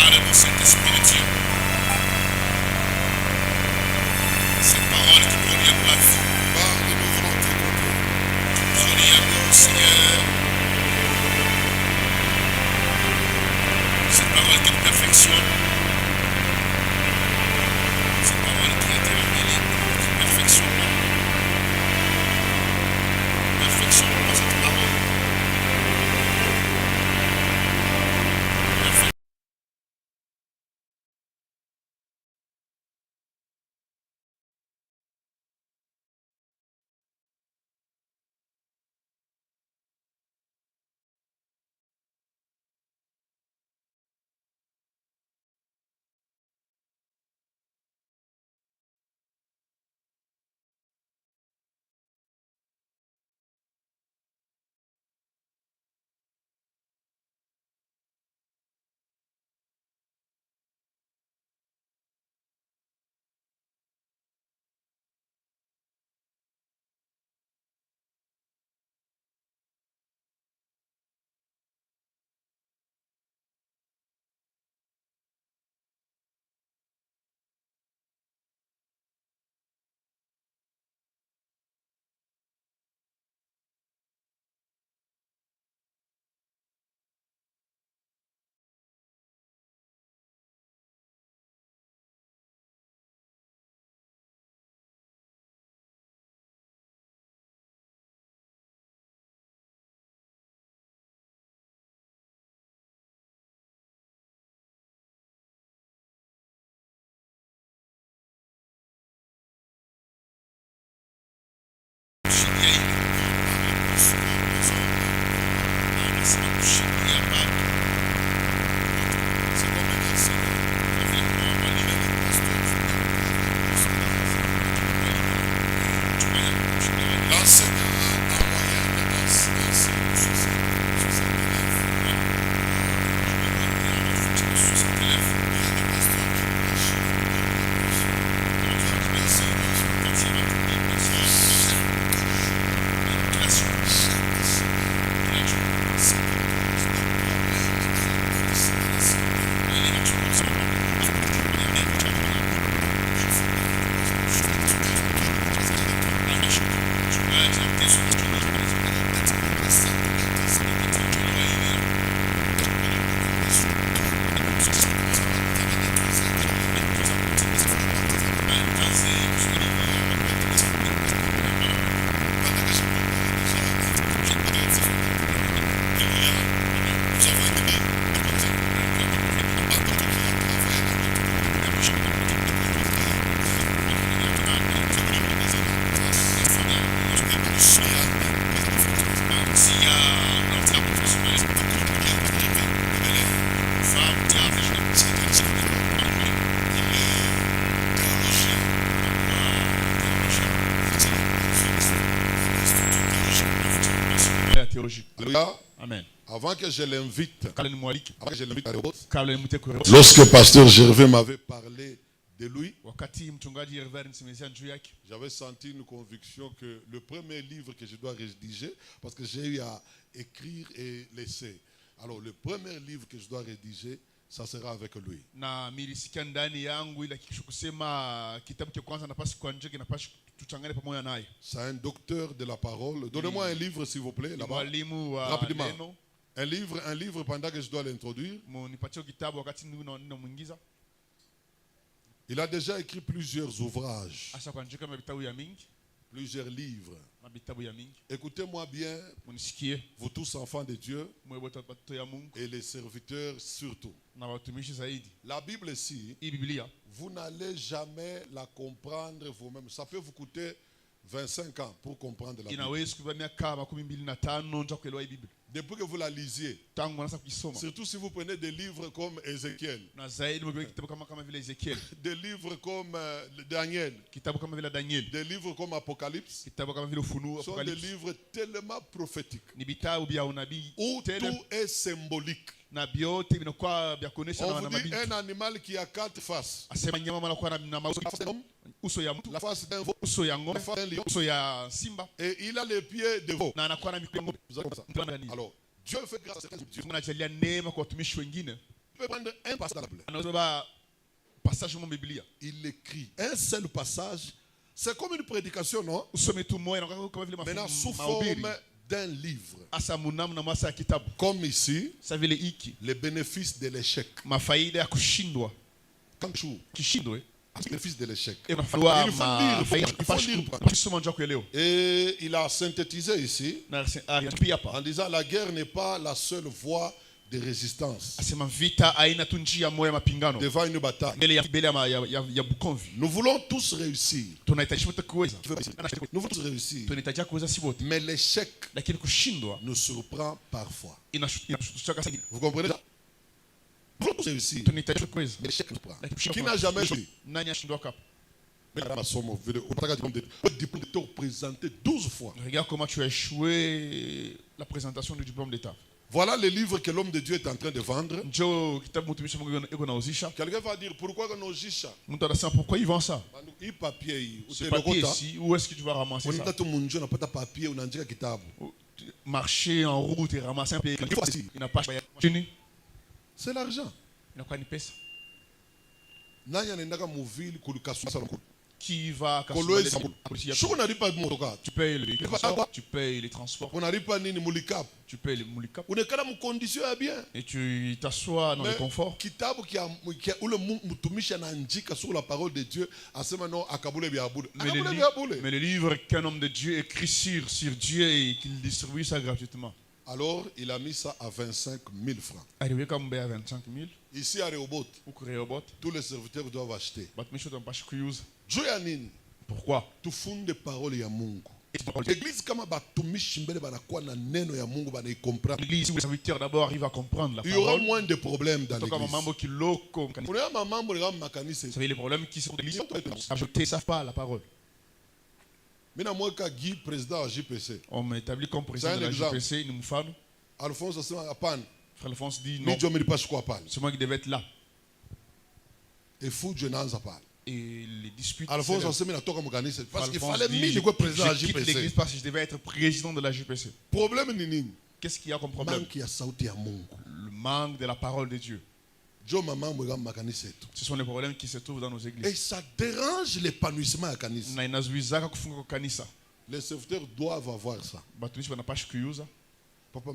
parle à mon Saint-Esprit de Dieu. Cette parole qui provient de la vie. Parle de nos volontés. Prenez à nous, Seigneur. Cette parole qui nous perfectionne. Cette parole qui a été révélée, qui perfectionne. Perfectionne cette parole. Amen. Avant que je l'invite, à lorsque pasteur Gervais m'avait parlé de lui, j'avais senti une conviction que le premier livre que je dois rédiger, parce que j'ai eu à écrire et laisser. Alors le premier livre que je dois rédiger, ça sera avec lui. C'est un docteur de la parole. Donnez-moi un livre s'il vous plaît, là-bas. Rapidement. Un livre pendant que je dois l'introduire. Il a déjà écrit plusieurs ouvrages, plusieurs livres. Écoutez-moi bien, vous tous enfants de Dieu et les serviteurs surtout. La Bible ici, vous n'allez jamais la comprendre vous-même. Ça peut vous coûter 25 ans pour comprendre la Bible. Depuis que vous la lisiez, surtout si vous prenez des livres comme Ézéchiel, des livres comme Daniel, des livres comme Apocalypse, sont des livres tellement prophétiques où tout est symbolique. On vous dit un animal qui a 4 faces. La face d'un veau, la face d'un lion, et il a les pieds de veau. Alors, Dieu fait grâce à certains. peut prendre un passage dans la Bible. Il écrit un seul passage. C'est comme une prédication, non? Maintenant, sous forme d'un livre. Comme ici, les bénéfices de l'échec. Quand tu bénéfices de l'échec. Il faut lire. Et il a synthétisé ici en disant la guerre n'est pas la seule voie de résistance devant une bataille. Nous voulons tous réussir. Nous voulons tous réussir. Mais l'échec nous surprend parfois. Vous comprenez ça? Nous voulons tous réussir. Mais l'échec nous surprend. Qui n'a jamais joué? Présenté 12 fois. Regarde comment tu as échoué la présentation du diplôme d'État. Voilà le livre que l'homme de Dieu est en train de vendre. Quelqu'un va dire pourquoi nos jisha? Pourquoi ils vendent ça? Ce papier ici, où est-ce que tu vas ramasser ça? Marcher en route et ramasser un papier. Il n'a pas. C'est l'argent. Il n'a pas une pièce. Qui va tu payes les transports. Tu payes les moulikap. Et tu t'assois dans le confort. Mais le livre qu'un homme de Dieu écrit sur Dieu et qu'il distribue ça gratuitement. Alors il a mis ça à 25 000 francs. Ici à Rehoboth, tous les serviteurs doivent acheter. Pourquoi? Tu fondes des paroles ya Mungu. L'église kama batumishi mbele banakuwa na neno ya Mungu bana comprendre. L'église où les serviteurs d'abord arrivent à comprendre la parole. Il y aura moins de problèmes dans l'église. Vous savez les problèmes qui sont dans l'église. Ils ne savent pas la parole. Guy, président de JPC. On m'établit comme président de la JPC, nous me faisons. Alphonse Frère Alphonse dit non. C'est moi qui devais être là. Et fou Dieu n'en a pas. Et les disputes. Alphonse parce qu'il fallait mille quoi président de la JPC. L'église parce que je devais être président de la JPC. Problème nini. Qu'est-ce qu'il y a comme problème? Le manque de la parole de Dieu. Ce sont les problèmes qui se trouvent dans nos églises. Et ça dérange l'épanouissement à Kanisa. Les serviteurs doivent avoir ça. Papa,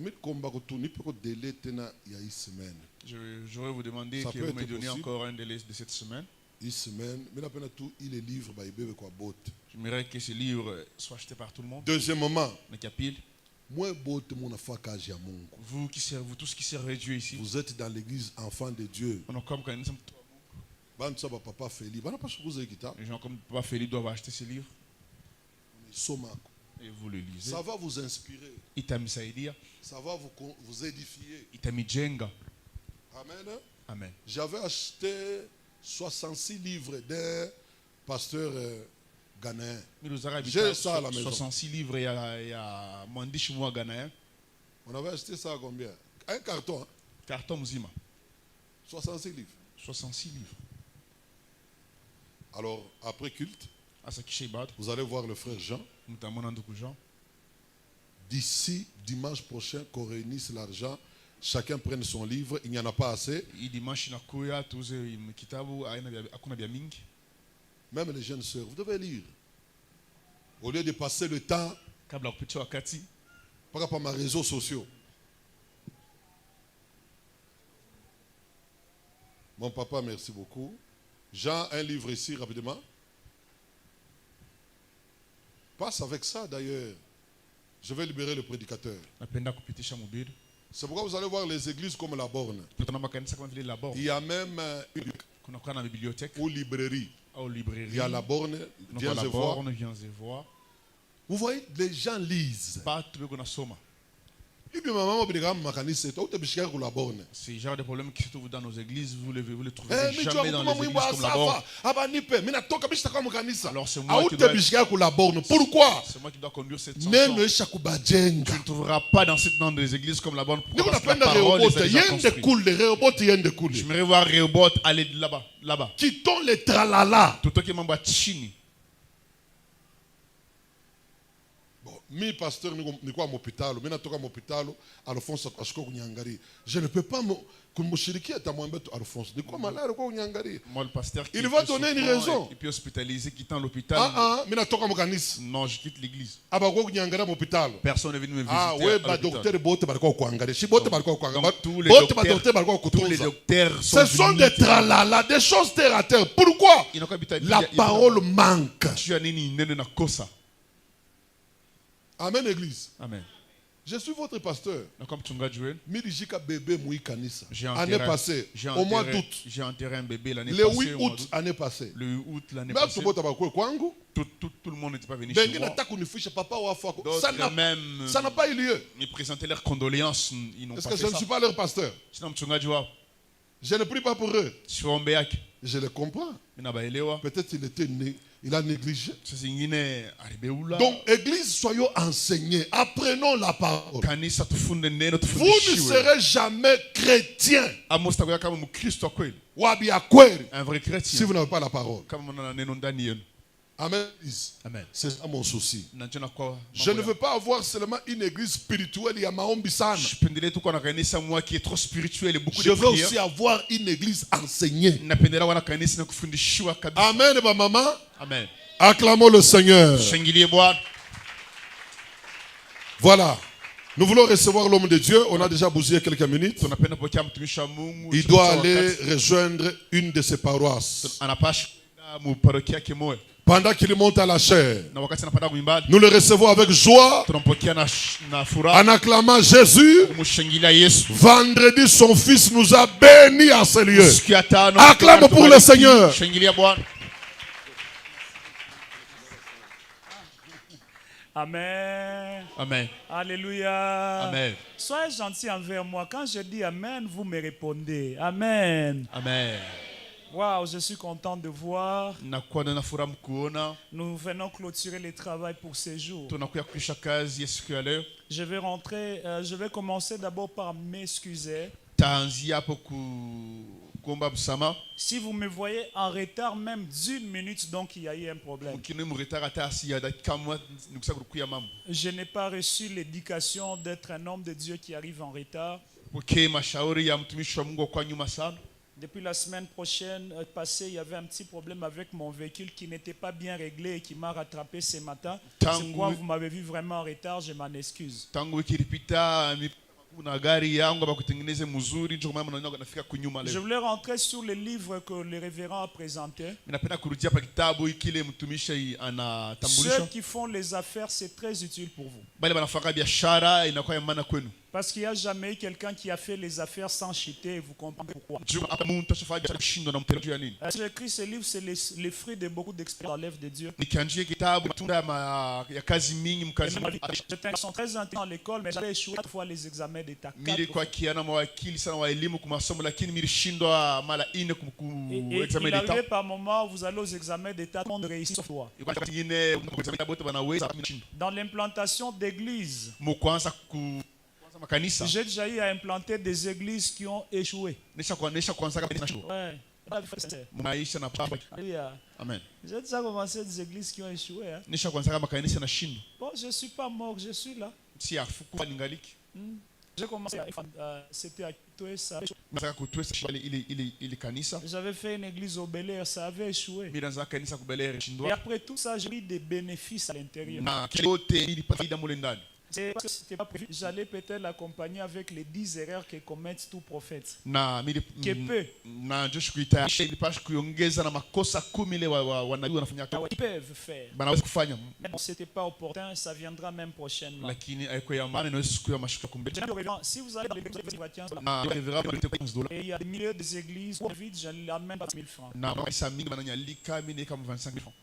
j'aurais vous demander que vous me donniez encore un délai de cette semaine. J'aimerais que ce livre soit acheté par tout le monde. Deuxièmement, vous tous qui servez Dieu ici, vous êtes dans l'église enfant de Dieu. Les gens comme Papa Félix doivent acheter ce livre. Et vous le lisez. Ça va vous inspirer. Ça va vous édifier. Amen. Amen. J'avais acheté 66 livres d'un pasteur ghanéen. J'ai ça à la maison. 66 livres, il y a Mandish Moua ghanéen. On avait acheté ça à combien? Un carton. Hein? Carton Mzima. 66 livres. 66 livres. Alors, après culte, vous allez voir le frère Jean. D'ici dimanche prochain, qu'on réunisse l'argent, chacun prenne son livre. Il n'y en a pas assez. Même les jeunes sœurs, vous devez lire. Au lieu de passer le temps par rapport à mes réseaux sociaux. Mon papa, merci beaucoup. Jean, un livre ici, rapidement. Passe avec ça, d'ailleurs. Je vais libérer le prédicateur. C'est pourquoi vous allez voir les églises comme la Borne. Il y a même une bibliothèque ou librairie. Il y a la Borne, viens et voir. Vous voyez, les gens lisent. C'est le genre de problème qui se trouve dans nos églises. Vous le trouvez jamais dans les églises comme la Borne. Alors c'est moi qui Pourquoi? C'est moi qui dois conduire cette chanson. Tu ne trouveras pas dans des églises comme la Borne. Pourquoi? Parce que la parole les a déjà construits. J'aimerais voir Rehoboth aller là-bas. Quittons les tralala. Tout ce qui m'envoie chini. Mi pasteur ni kwa mopitalo, mimi natoka mopitalo, Alphonse ashiko kunyangari. Je ne peux pas kumshirikia atamwambia tu Alphonse, ni kwa malade kwa kunyangari. Moi le pasteur qui il va donner une raison. Et puis hospitalisé quittant l'hôpital. Mimi natoka mukanisa. Non, je quitte l'église. Aba kwa kunyangara mopitalo. Personne n'est venu me visiter. Ouais, ba docteur bote balikuwa kuangalia. Si bote balikuwa kuangalia. Tous les docteurs ce sont des tralala, des choses terre à terre. Pourquoi? La parole manque. Amen, église. Amen. Je suis votre pasteur. Mirijika bébé Moui Kanissa. Année passée, au mois d'août. J'ai enterré un bébé l'année passée. Le 8 août, année passée. Le 8 août l'année passée. Tout le monde n'était pas venu chez moi. Ça n'a pas eu lieu. Ils présentaient leurs condoléances. Est-ce que je ne suis pas leur pasteur? Je ne prie pas pour eux. Je les comprends. Peut-être il a négligé. Donc, église, soyons enseignés. Apprenons la parole. Vous ne serez jamais chrétien. Un vrai chrétien. Si vous n'avez pas la parole. Amen. Amen. C'est ça mon souci. Je ne veux pas avoir seulement une église spirituelle. Il y a Maombi-san. Je veux aussi avoir une église enseignée. Amen, maman. Amen. Acclamons le Seigneur. Voilà. Nous voulons recevoir l'homme de Dieu. On a déjà bousillé quelques minutes. Il doit aller rejoindre une de ses paroisses. Pendant qu'il monte à la chair, nous le recevons avec joie en acclamant Jésus. Vendredi, son fils nous a bénis à ce lieu. Acclame pour le Seigneur. Amen. Amen. Alléluia. Amen. Soyez gentils envers moi. Quand je dis Amen, vous me répondez. Amen. Amen. Waouh, je suis content de voir. Nous venons clôturer le travail pour ces jours. Je vais commencer d'abord par m'excuser. Si vous me voyez en retard même d'1 minute, donc il y a eu un problème. Je n'ai pas reçu l'éducation d'être un homme de Dieu qui arrive en retard. Depuis la semaine passée, il y avait un petit problème avec mon véhicule qui n'était pas bien réglé et qui m'a rattrapé ce matin. C'est pourquoi vous m'avez vu vraiment en retard, je m'en excuse. Je voulais rentrer sur le livre que le révérend a présenté. Ceux qui font les affaires, c'est très utile pour vous. Parce qu'il n'y a jamais eu quelqu'un qui a fait les affaires sans chuter, et vous comprenez pourquoi. J'ai écrit ce livre, c'est les fruits de beaucoup d'expériences dans l'œuvre de Dieu. J'étais un garçon très intelligent à l'école, mais j'avais échoué 4 fois les examens d'État. Et il arrivait par moment où vous allez aux examens d'État, tout le monde réussit sauf toi. Dans l'implantation d'églises, j'ai déjà eu à implanter des églises qui ont échoué. Ouais. Amen. J'ai déjà commencé des églises qui ont échoué. Hein. Bon, je ne suis pas mort, je suis là. J'ai commencé c'était à Touessa. J'avais fait une église au Bel-Air, ça avait échoué. Et après tout ça, j'ai eu des bénéfices à l'intérieur. C'est parce que c'était pas prévu. J'allais peut-être l'accompagner avec les 10 erreurs que commettent tout prophète. Ils peuvent faire. Mais bon, c'était pas opportun, ça viendra même prochainement. Si vous allez dans l'église, et il y a des milliers d'églises, vite, je l'amène pas 1000 francs.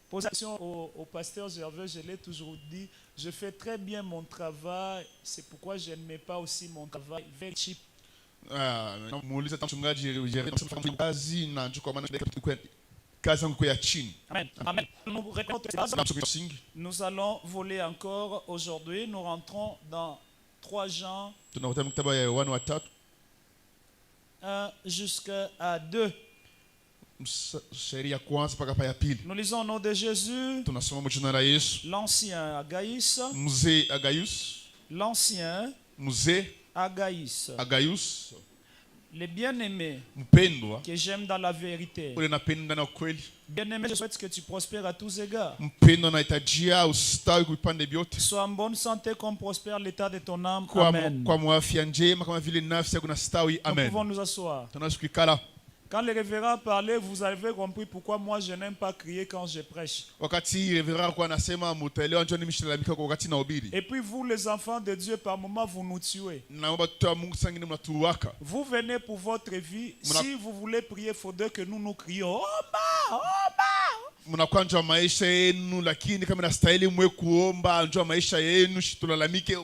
Posez question au pasteur Gervais, je l'ai toujours dit, je fais très bien mon travail, c'est pourquoi je ne mets pas aussi mon travail very cheap. Amen. Amen. Nous allons voler encore aujourd'hui, nous rentrons dans 3 Jean 1 jusqu'à 2. Nous lisons au nom de Jésus. L'ancien Agaïs. L'ancien Agaïs. Les bien-aimés que j'aime dans la vérité. Bien-aimé, je souhaite que tu prospères à tous égards. Sois en bonne santé comme prospère l'état de ton âme. Amen. Nous pouvons nous asseoir. Quand le révérend parlait, vous avez compris pourquoi moi je n'aime pas crier quand je prêche. Et puis vous les enfants de Dieu, par moments vous nous tuez. Vous venez pour votre vie. Si vous voulez prier, il faudrait que nous crions. Oh bah, oh bah. Mnakuwa njua maisha yenu, lakini kama inastahili mwe kuomba njua maisha yenu, shitulalamike.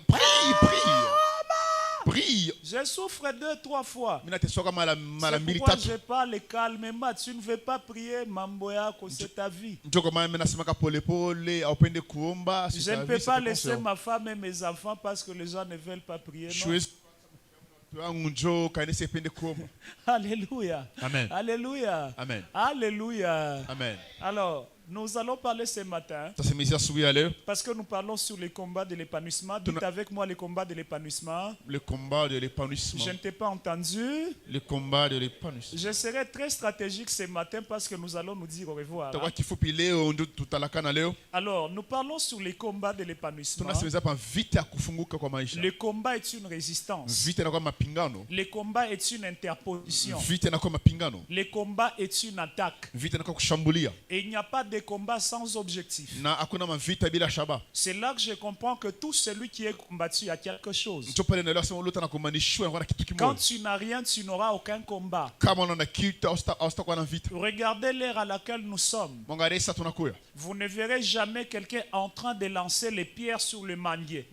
Prie. Je souffre 2-3 fois. C'est pourquoi je parle calmement. Tu ne veux pas prier, mambo yako, c'est ta vie. Je ne peux pas laisser ma femme et mes enfants parce que les gens ne veulent pas prier. Non? Alléluia. Amen. Alléluia. Amen. Alléluia. Amen. Alors, nous allons parler ce matin parce que nous parlons sur les combats de l'épanouissement. Dites avec moi les combats de l'épanouissement. Le combat de l'épanouissement. Je ne t'ai pas entendu. Le combat de l'épanouissement. Je serai très stratégique ce matin parce que nous allons nous dire au revoir. Alors, nous parlons sur les combats de l'épanouissement. Le combat est une résistance. Le combat est une interposition. Le combat est une attaque. Et il n'y a pas de combat sans objectif. C'est là que je comprends que tout celui qui est combattu a quelque chose. Quand tu n'as rien, tu n'auras aucun combat. Regardez l'ère à laquelle nous sommes. Vous ne verrez jamais quelqu'un en train de lancer les pierres sur le manguier.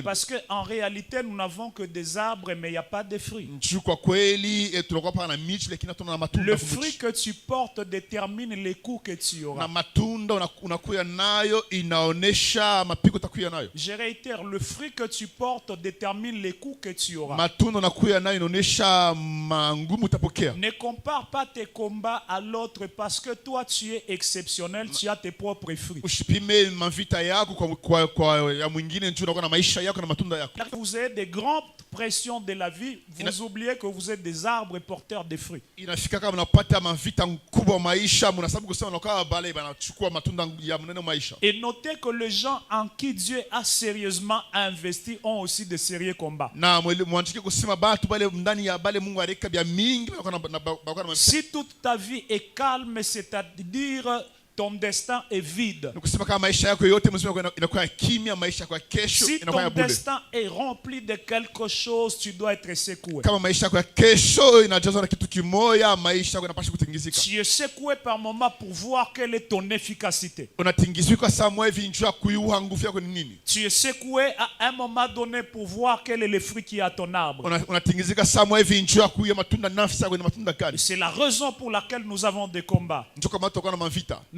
Parce qu'en réalité, nous n'avons que des arbres, mais il n'y a pas de fruits. Le fruit que tu portes détermine les coups que tu auras. Je réitère, le fruit que tu portes détermine les coups que tu auras. Ne compare pas tes combats à l'autre parce que toi tu es exceptionnel, tu as tes propres fruits. Vous avez des grandes pressions de la vie, vous oubliez que vous êtes des arbres porteurs de fruits. Et notez que les gens en qui Dieu a sérieusement investi ont aussi de sérieux combats. Si toute ta vie est calme, c'est-à-dire ton destin est vide. Si ton destin est rempli de quelque chose, tu dois être secoué. Tu es secoué par moment pour voir quelle est ton efficacité. Tu es secoué à un moment donné pour voir quel est le fruit qui est à ton arbre. C'est la raison pour laquelle nous avons des combats.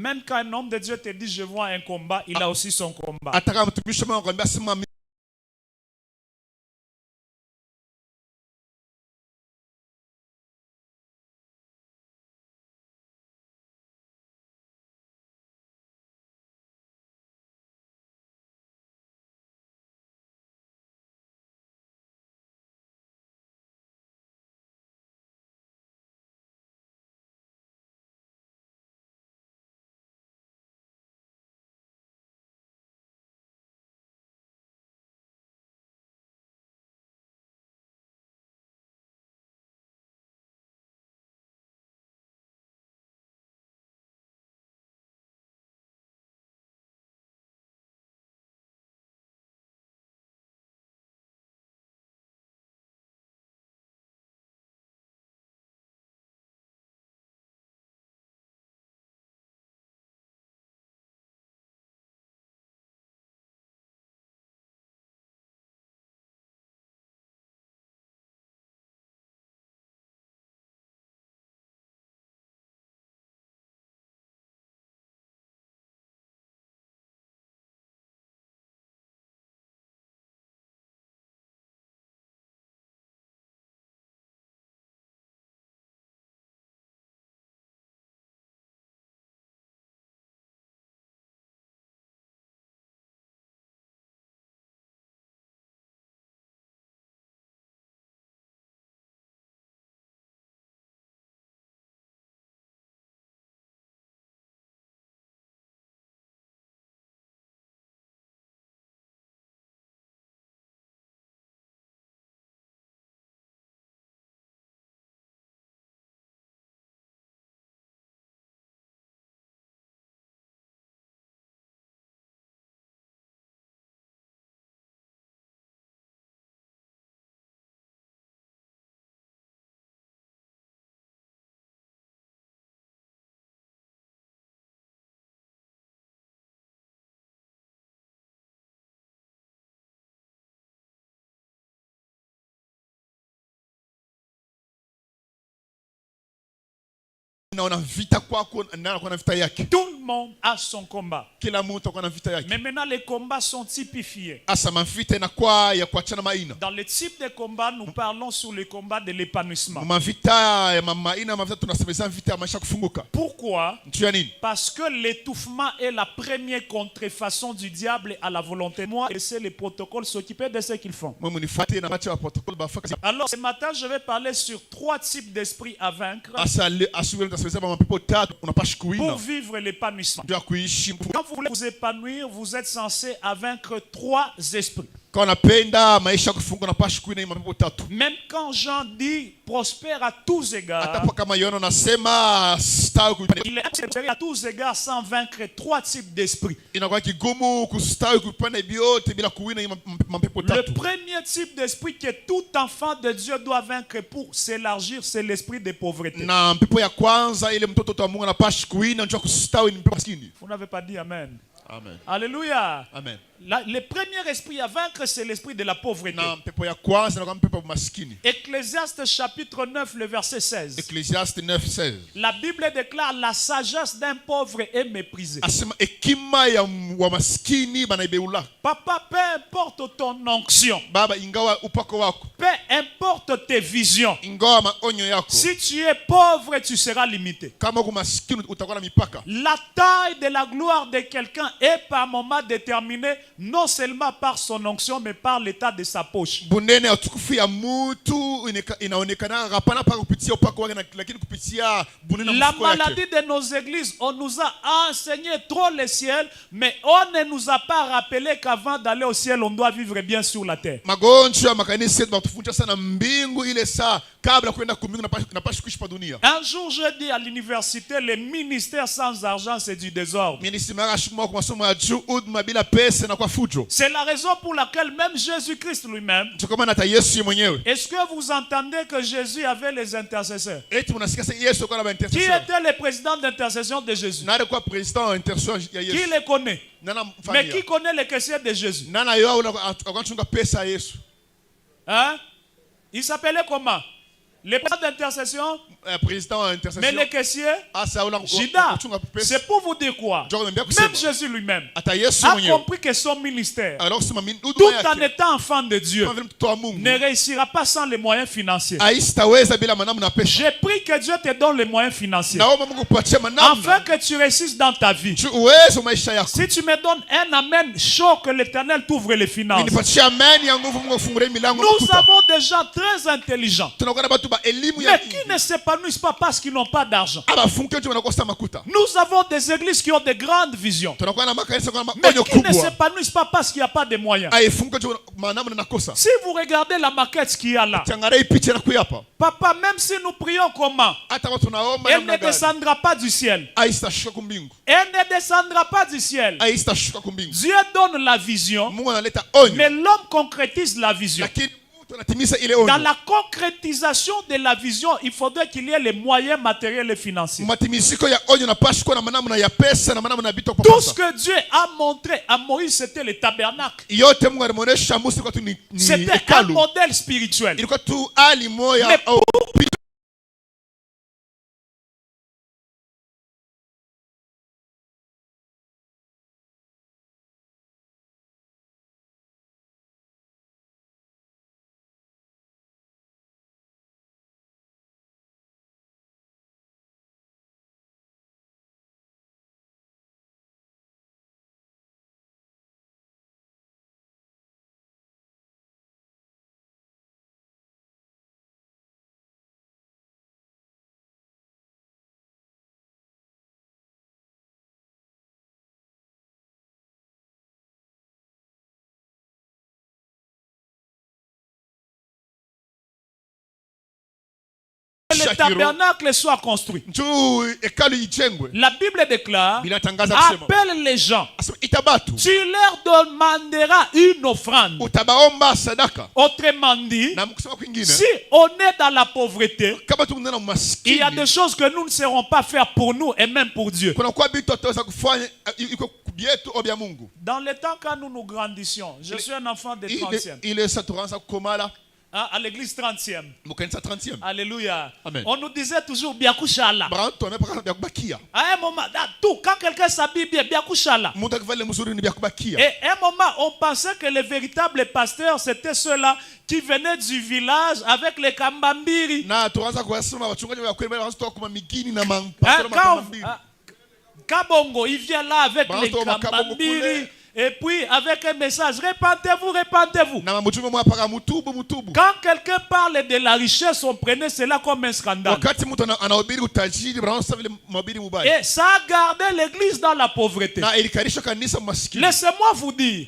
Même quand un homme de Dieu te dit je vois un combat, il a aussi son combat. le monde a son combat. Mais maintenant, les combats sont typifiés. Dans les types de combats, nous parlons sur le combat de l'épanouissement. Pourquoi? Parce que l'étouffement est la première contrefaçon du diable à la volonté. Moi, et c'est les protocoles s'occuper de ce qu'ils font. Alors, ce matin, je vais parler sur 3 types d'esprits à vaincre pour vivre l'épanouissement. Quand vous voulez vous épanouir, vous êtes censé vaincre 3 esprits. Même quand Jean dit prospère à tous égards, il est à tous égards sans vaincre 3 types d'esprits. Le premier type d'esprit que tout enfant de Dieu doit vaincre pour s'élargir, c'est l'esprit de pauvreté. Vous n'avez pas dit Amen. Amen. Alléluia. Amen. Le premier esprit à vaincre, c'est l'esprit de la pauvreté. Ecclésiaste chapitre 9, le verset 16. Ecclésiaste 9, 16. La Bible déclare la sagesse d'un pauvre est méprisée. Papa, peu importe ton onction, peu importe tes visions, si tu es pauvre, tu seras limité. La taille de la gloire de quelqu'un est par moment déterminée non seulement par son onction, mais par l'état de sa poche. La maladie de nos églises, on nous a enseigné trop le ciel, mais on ne nous a pas rappelé qu'avant d'aller au ciel, on doit vivre bien sur la terre. Un jour, j'ai dit à l'université, le ministère sans argent, c'est du désordre. C'est la raison pour laquelle même Jésus-Christ lui-même, est-ce que vous entendez que Jésus avait les intercesseurs? Qui était le président d'intercession de Jésus? Qui les connaît? Mais qui connaît les caissiers de Jésus? Hein? Il s'appelait comment? Le président d'intercession, mais les caissiers, Judas, c'est pour vous dire quoi? Même Jésus lui-même a compris que son ministère, tout en étant enfant de Dieu, ne réussira pas sans les moyens financiers. J'ai pris que Dieu te donne les moyens financiers afin que tu réussisses dans ta vie. Si tu me donnes un amen chaud, que l'Éternel t'ouvre les finances. Nous avons des gens très intelligents, mais qui ne s'épanouissent pas parce qu'ils n'ont pas d'argent. Nous avons des églises qui ont de grandes visions, mais qui ne s'épanouissent pas parce qu'il n'y a pas de moyens. Si vous regardez la maquette qu'il y a là, papa, même si nous prions comment, elle ne descendra pas du ciel. Elle ne descendra pas du ciel. Dieu donne la vision, mais l'homme concrétise la vision. Dans la concrétisation de la vision, il faudrait qu'il y ait les moyens matériels et financiers. Tout ce que Dieu a montré à Moïse, c'était le tabernacle. C'était un modèle spirituel. Mais le tabernacle soit construit. La Bible déclare, appelle les gens, tu leur demanderas une offrande. Autrement dit, si on est dans la pauvreté, il y a des choses que nous ne saurons pas faire pour nous et même pour Dieu. Dans le temps quand nous grandissions, je suis un enfant de 30e. À l'église 30e. Mukanisa 30e. Alléluia. Amen. On nous disait toujours Biakushala. À un moment, quand quelqu'un s'habille bien, Biakushala. Et à un moment, on pensait que les véritables pasteurs, c'était ceux-là qui venaient du village avec les kambambiri. Kabongo, il vient là avec les kambambiri. Et puis avec un message, répentez-vous, répentez-vous. Quand quelqu'un parle de la richesse, on prenait cela comme un scandale. Et ça a gardé l'église dans la pauvreté. Laissez-moi vous dire,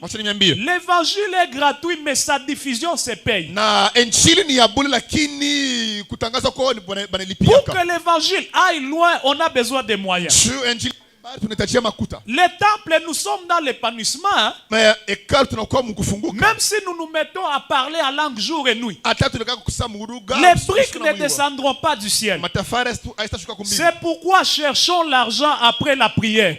l'évangile est gratuit, mais sa diffusion se paye. Pour que l'évangile aille loin, on a besoin de moyens. Les temples, nous sommes dans l'épanouissement. Hein? Même si nous nous mettons à parler en langue jour et nuit, les briques ne descendront pas du ciel. C'est pourquoi cherchons l'argent après la prière.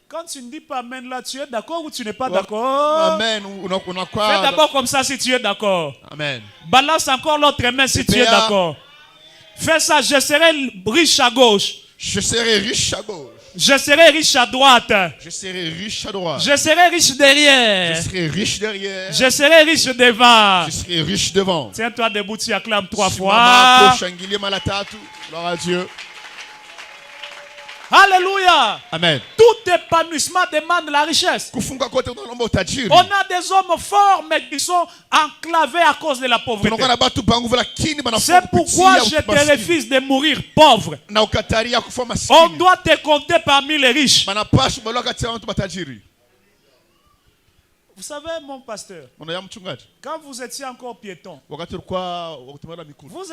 Quand tu ne dis pas amen là, tu es d'accord ou tu n'es pas d'accord? Amen. Fais d'abord comme ça si tu es d'accord. Amen. Balance encore l'autre main si tu es d'accord. Fais ça, je serai riche à gauche. Je serai riche à gauche. Je serai riche à droite. Je serai riche à droite. Je serai riche derrière. Je serai riche derrière. Je serai riche devant. Je serai riche devant. Tiens-toi debout, tu acclames 3 fois. Gloire à Dieu. Alléluia. Amen. Tout épanouissement demande la richesse. On a des hommes forts mais qui sont enclavés à cause de la pauvreté. C'est pourquoi je te refuse de mourir pauvre. On doit te compter parmi les riches. Vous savez, mon pasteur, quand vous étiez encore piéton, vous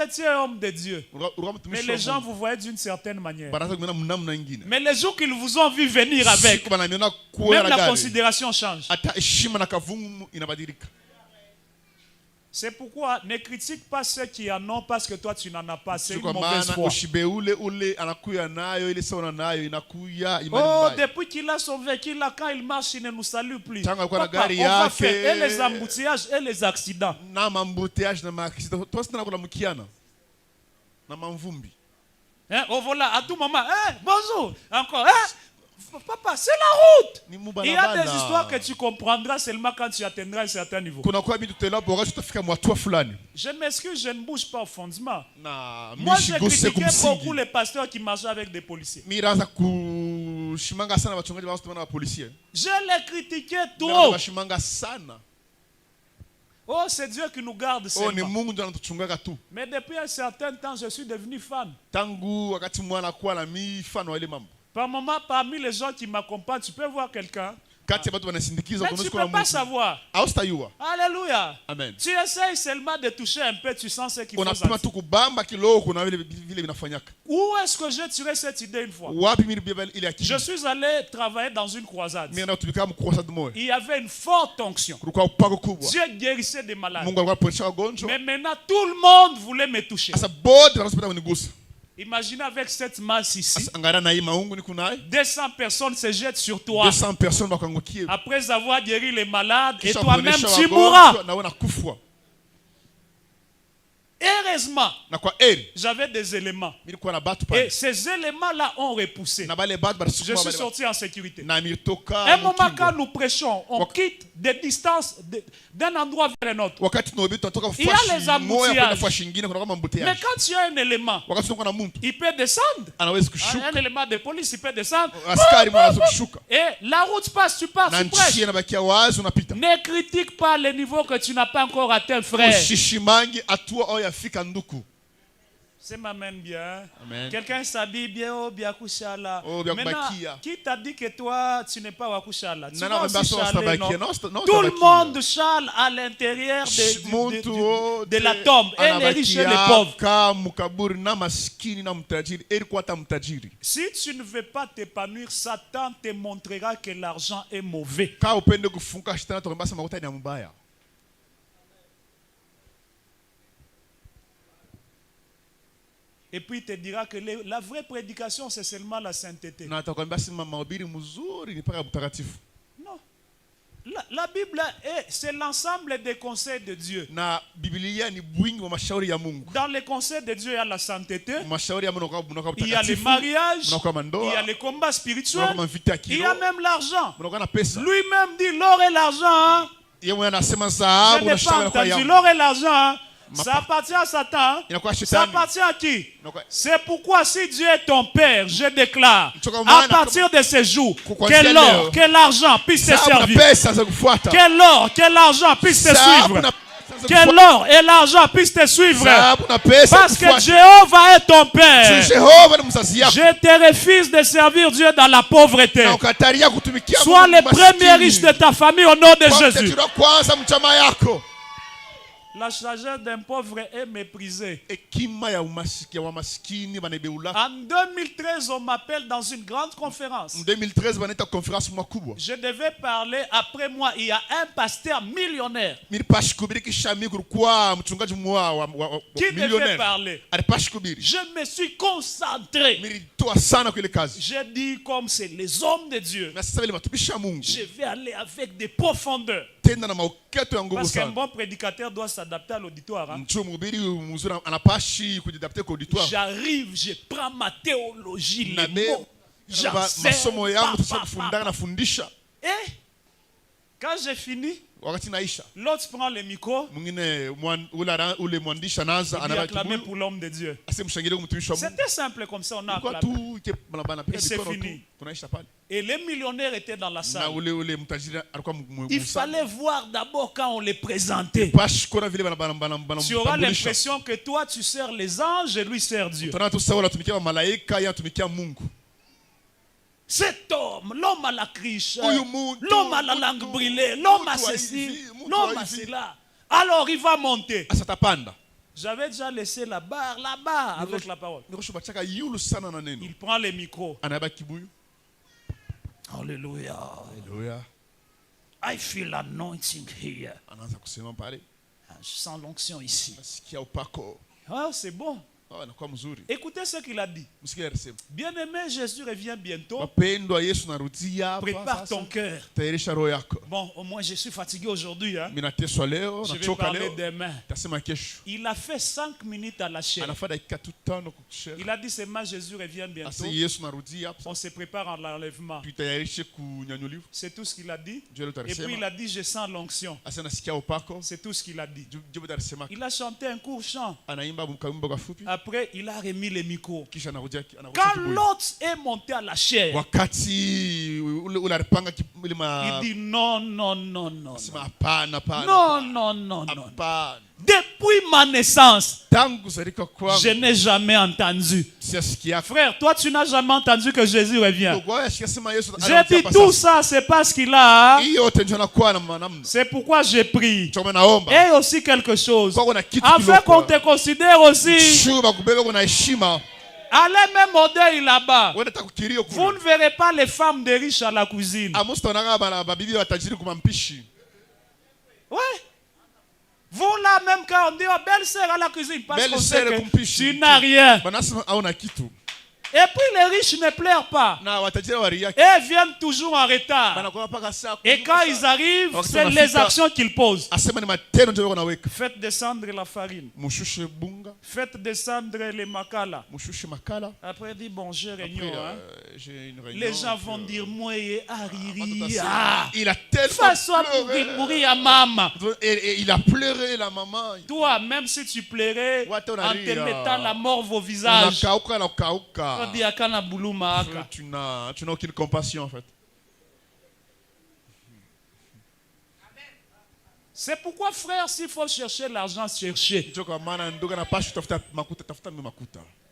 étiez homme de Dieu. Mais les gens vous voyaient d'une certaine manière. Mais les jours qu'ils vous ont vu venir avec, même la considération change. C'est pourquoi ne critique pas ceux qui en ont parce que toi tu n'en as pas. C'est une mauvaise foi. Oh, depuis qu'il a son véhicule, quand il marche, il ne nous salue plus. Papa, on va faire et les embouteillages et les accidents. Hein, oh voilà, à tout moment, bonjour, encore, papa, c'est la route. Il y a des histoires que tu comprendras seulement quand tu atteindras un certain niveau. Je m'excuse, je ne bouge pas au fondement. Moi, j'ai critiqué beaucoup les pasteurs qui marchaient avec des policiers. Je les critiquais trop. Oh, c'est Dieu qui nous garde seulement. Mais depuis un certain temps, je suis devenu fan. Par moment, parmi les gens qui m'accompagnent, tu peux voir quelqu'un. Mais tu ne peux pas savoir. Alléluia. Amen. Tu essayes seulement de toucher un peu, tu sens ce qu'il faut sentir. Où est-ce que j'ai tiré cette idée une fois? Je suis allé travailler dans une croisade. Il y avait une forte onction. Dieu guérissait des malades. Mais maintenant, tout le monde voulait me toucher. Imaginez avec cette masse ici, 200 personnes se jettent sur toi. 200 personnes. Après avoir guéri les malades, et toi-même tu mourras. Heureusement, j'avais des éléments. Et ces éléments-là ont repoussé. Je suis sorti en sécurité. Un moment, quand nous prêchons, on quitte des distances d'un endroit vers un autre. Il y a les embouteillages. Mais quand tu as un élément, il peut descendre. Un élément de police, il peut descendre. Et la route passe, tu pars, tu prêches. Ne critique pas le niveau que tu n'as pas encore atteint, frère. C'est m'amène bien. Quelqu'un s'habille bien au Biakushala. Maintenant, qui t'a dit que toi, tu n'es pas Wakushala? Tu vas aussi chaler, non? Tout le monde chale à l'intérieur de la tombe. Et les riches et les pauvres. Si tu ne veux pas t'épanouir, Satan te montrera que l'argent est mauvais. Et puis il te dira que la vraie prédication, c'est seulement la sainteté. Non. La Bible, c'est l'ensemble des conseils de Dieu. Dans les conseils de Dieu, il y a la sainteté, il y a le mariage, il y a les combats spirituels, il y a même l'argent. Lui-même dit l'or et l'argent. Je n'ai pas entendu l'or et l'argent. Ça appartient à Satan. Ça appartient à qui? C'est pourquoi si Dieu est ton Père, je déclare, à partir de ce jour, que l'or, que l'argent puisse te servir. Que l'or, que l'argent puisse te suivre. Que l'or et l'argent puissent te suivre. Parce que Jéhovah est ton Père. Je te refuse de servir Dieu dans la pauvreté. Sois le premier riche de ta famille au nom de Jésus. La sagesse d'un pauvre est méprisée. En 2013, on m'appelle dans une grande conférence. Je devais parler. Après moi, il y a un pasteur millionnaire qui devait parler. Je me suis concentré. J'ai dit, comme c'est les hommes de Dieu, je vais aller avec des profondeurs. Parce qu'un bon prédicateur doit s'adapter à l'auditoire. Hein? J'arrive, je prends ma théologie, les mots, j'enseigne. Et quand j'ai fini, l'autre prend le micro. Il acclamait pour l'homme de Dieu. C'était simple comme ça, on a acclamé. Et c'est fini. Et les millionnaires étaient dans la salle. Il fallait voir d'abord quand on les présentait. Tu auras l'impression que toi tu sers les anges et lui sert Dieu. Cet homme, l'homme à la criche, l'homme à la langue brûlée, l'homme à ceci, l'homme à cela. Alors il va monter. J'avais déjà laissé la barre là-bas avec la parole. Il prend le micro. Alléluia. I feel anointing here. Je sens l'onction ici. Ah, c'est bon. Écoutez ce qu'il a dit. Bien-aimé, Jésus revient bientôt. Prépare ton cœur. Bon, au moins je suis fatigué aujourd'hui. Hein? Je vais parler demain. Il a fait 5 minutes à la chair. Il a dit seulement Jésus revient bientôt. On se prépare à l'enlèvement. C'est tout ce qu'il a dit. Et puis il a dit je sens l'onction. C'est tout ce qu'il a dit. Il a chanté un court chant. Après, il a remis les micros. Quand l'autre est monté à la chair, il dit non, non, non, non. Non, non, non, non. Depuis ma naissance, je n'ai jamais entendu. Frère, toi tu n'as jamais entendu que Jésus revient. J'ai dit tout ça, c'est parce qu'il a. C'est pourquoi j'ai pris. Et aussi quelque chose. Afin qu'on te considère aussi. Allez même au deuil là-bas. Vous ne verrez pas les femmes des riches à la cuisine. Ouais. Vous là même quand on dit oh, belle-sœur à la cuisine parce qu'on sait que tu n'as rien. Et puis les riches ne pleurent pas. Et viennent toujours en retard. Et quand ils arrivent, c'est les actions qu'ils posent. Faites descendre la farine. Faites descendre les makala. Après dit bon, j'ai réunion. Les gens vont dire moi et Hariri. Il a tellement mourir à maman. Et il a pleuré la maman. Toi, même si tu pleurais, en te mettant la morve au visage. Tu n'as aucune compassion en fait. C'est pourquoi frère, s'il faut chercher l'argent, chercher.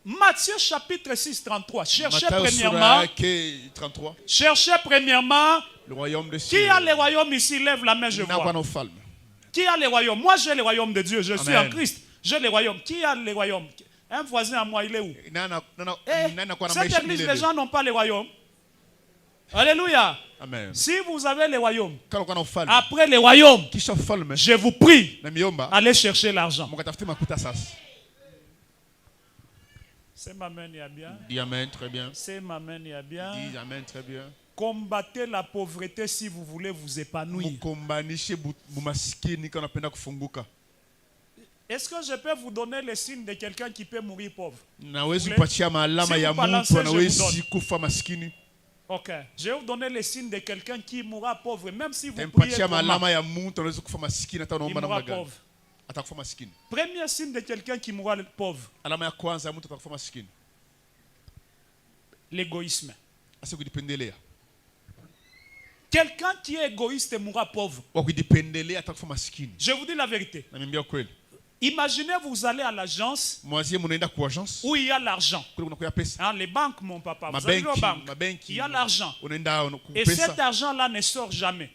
Matthieu chapitre 6, 33. Cherchez premièrement. 33. Cherchez premièrement. Le royaume de Qui a le royaume ici? Lève la main, je vois. Qui a le royaume? Moi j'ai le royaume de Dieu. Je suis en Christ. J'ai le royaume. Qui a le royaume? Un voisin à moi, il est où? Cette église, les gens n'ont pas le royaume. Alléluia. Amen. Si vous avez le royaume, après le royaume, je vous prie, allez chercher l'argent. C'est ma main, il y a bien. Dis amen, très bien. C'est ma main, il y a bien. Dis amen, très bien. Combattez la pauvreté si vous voulez vous épanouir. Est-ce que je peux vous donner le signe de quelqu'un qui peut mourir pauvre? Ok. Je vais vous donner le signe de quelqu'un qui mourra pauvre, même si vous priez il mourra pauvre. Premier signe de quelqu'un qui mourra pauvre. L'égoïsme. Quelqu'un qui est égoïste mourra pauvre. Je vous dis la vérité. Imaginez vous allez à l'agence où il y a l'argent. Hein, les banques, mon papa. Vous allez aux banques. Il y a l'argent. Et cet argent-là ne sort jamais.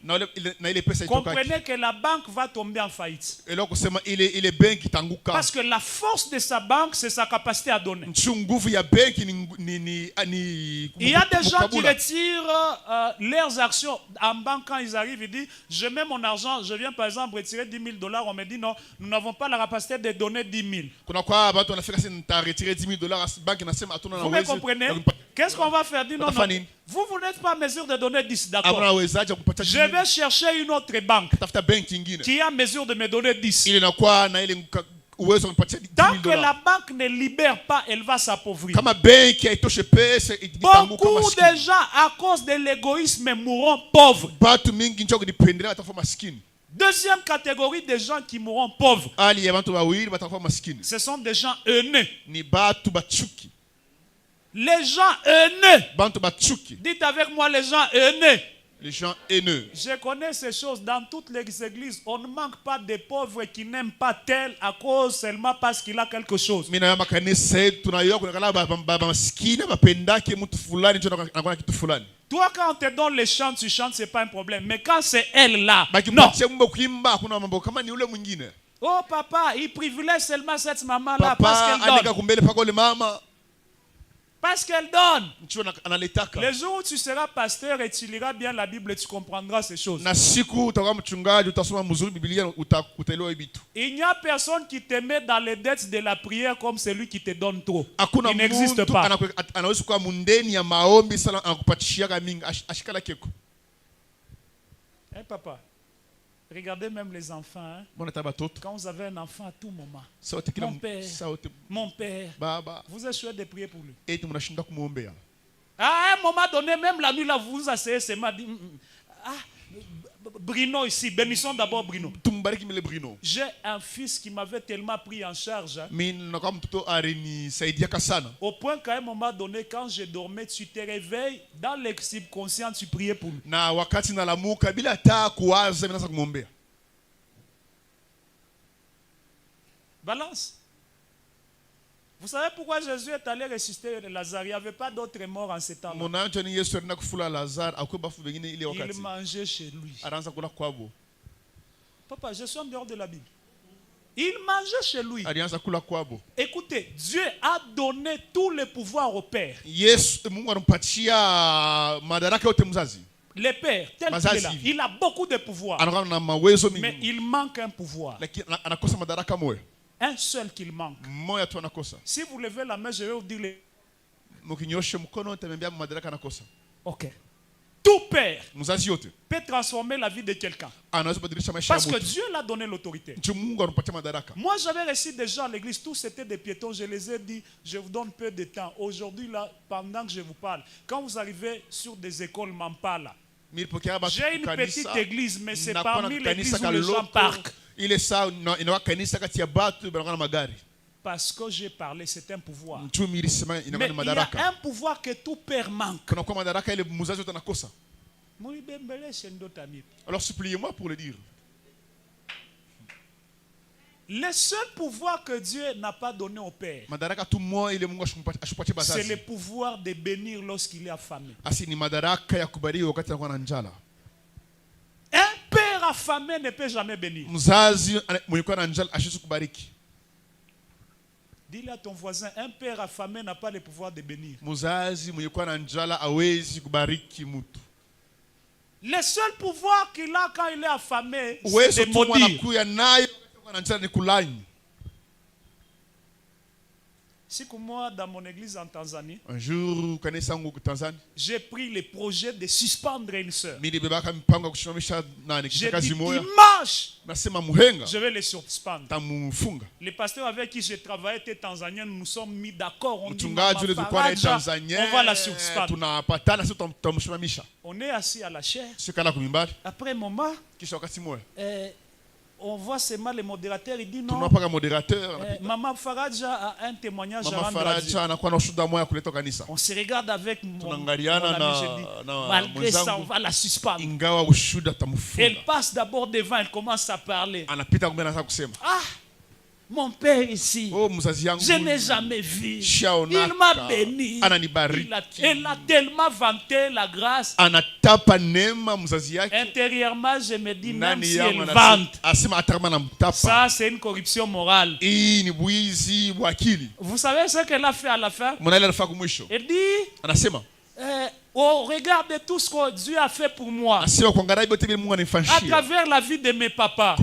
Comprenez que la banque va tomber en faillite. Parce que la force de sa banque, c'est sa capacité à donner. Il y a des gens qui retirent leurs actions en banque quand ils arrivent. Ils disent, je mets mon argent, je viens par exemple retirer 10 000 $. On me dit, non, nous n'avons pas la capacité de donner 10 000. Vous me comprenez? Qu'est-ce qu'on va faire? Dis non, non. Vous n'êtes pas en mesure de donner 10, d'accord? Je vais chercher une autre banque qui est en mesure de me donner 10. Tant que la banque ne libère pas, elle va s'appauvrir. Beaucoup de gens, à cause de l'égoïsme, mourront pauvres. Deuxième catégorie de gens qui mourront pauvres, ce sont des gens haineux. Les gens haineux. Dites avec moi les gens haineux. Les gens haineux. Je connais ces choses dans toutes les églises. On ne manque pas de pauvres qui n'aiment pas tel à cause seulement parce qu'il a quelque chose. Toi, quand on te donne les chants, tu chantes, c'est pas un problème. Mais quand c'est elle là, non. Oh papa, il privilège seulement cette maman là parce qu'elle donne. Parce qu'elle donne. Les jours où tu seras pasteur et tu liras bien la Bible, tu comprendras ces choses. Il n'y a personne qui te met dans les dettes de la prière comme celui qui te donne trop. Il n'existe pas. Hey papa, regardez même les enfants. Hein? Quand vous avez un enfant à tout moment, mon père, vous êtes souhaité de prier pour lui. À un moment donné, même la nuit là, vous vous asseyez, c'est m'a dit, Bruno ici, bénissons d'abord Bruno. J'ai un fils qui m'avait tellement pris en charge. Hein, au point qu'à un moment donné, quand je dormais, tu te réveilles dans le subconscient, tu priais pour lui. Balance. Vous savez pourquoi Jésus est allé ressusciter Lazare? Il n'y avait pas d'autres morts en ce temps-là. Il mangeait chez lui. Papa, je suis en dehors de la Bible. Il mangeait chez lui. Écoutez, Dieu a donné tout le pouvoir au Père. Le Père, tel qu'il est là, il a beaucoup de pouvoir. Mais il manque un pouvoir. Un seul qu'il manque. Si vous levez la main, je vais vous dire ok. Tout père peut transformer la vie de quelqu'un. Parce que Dieu l'a donné l'autorité. Moi, j'avais reçu des gens à l'église, tous étaient des piétons. Je les ai dit, je vous donne peu de temps. Aujourd'hui, là, pendant que je vous parle, quand vous arrivez sur des écoles Mampala, j'ai une petite église, mais c'est parmi l'église où les gens parquent. Parce que j'ai parlé, c'est un pouvoir. Mais il y a un pouvoir que tout père manque. Alors suppliez-moi pour le dire. Le seul pouvoir que Dieu n'a pas donné au père, c'est le pouvoir de bénir lorsqu'il est affamé. Un père affamé ne peut jamais bénir. Dis-le à ton voisin, un père affamé n'a pas le pouvoir de bénir. Le seul pouvoir qu'il a quand il est affamé, c'est de maudire. Si que moi, dans mon église en Tanzanie, un jour, j'ai pris le projet de suspendre une sœur. J'ai dit, dimanche, je vais les suspendre. Le pasteur avec qui je travaillais était tanzanien, nous nous sommes mis d'accord. On dit, on va la suspendre. On est assis à la chaire. Après un moment, on voit seulement le modérateur, il dit non. Maman Faradja a un témoignage à rendre à Dieu. On se regarde avec mon ami, je dis, malgré ça, on va la suspendre. Elle passe d'abord devant, elle commence à parler. Ah, mon père ici, je n'ai jamais vu. Il m'a béni. Elle a tellement vanté la grâce. Intérieurement, je me dis, même si elle vante, ça c'est une corruption morale. Vous savez ce qu'elle a fait à la fin? Elle dit, au regard de tout ce que Dieu a fait pour moi, à travers la vie de mes papas,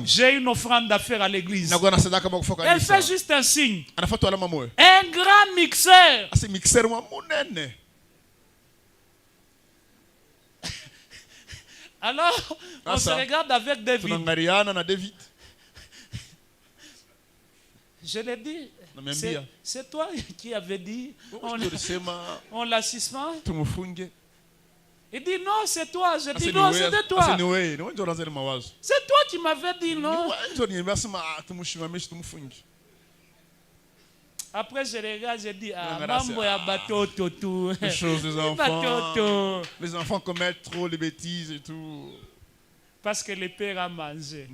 j'ai une offrande à faire à l'église. Elle fait juste un signe. Un grand mixeur. Alors, on se regarde avec David. Je l'ai dit. C'est toi qui avais dit on la suspend. Il dit non, c'est toi. Je dis non, c'était toi. C'est toi qui m'avais dit non. Après, je regarde, je dis les enfants commettent trop les bêtises et tout. Parce que le père a mangé.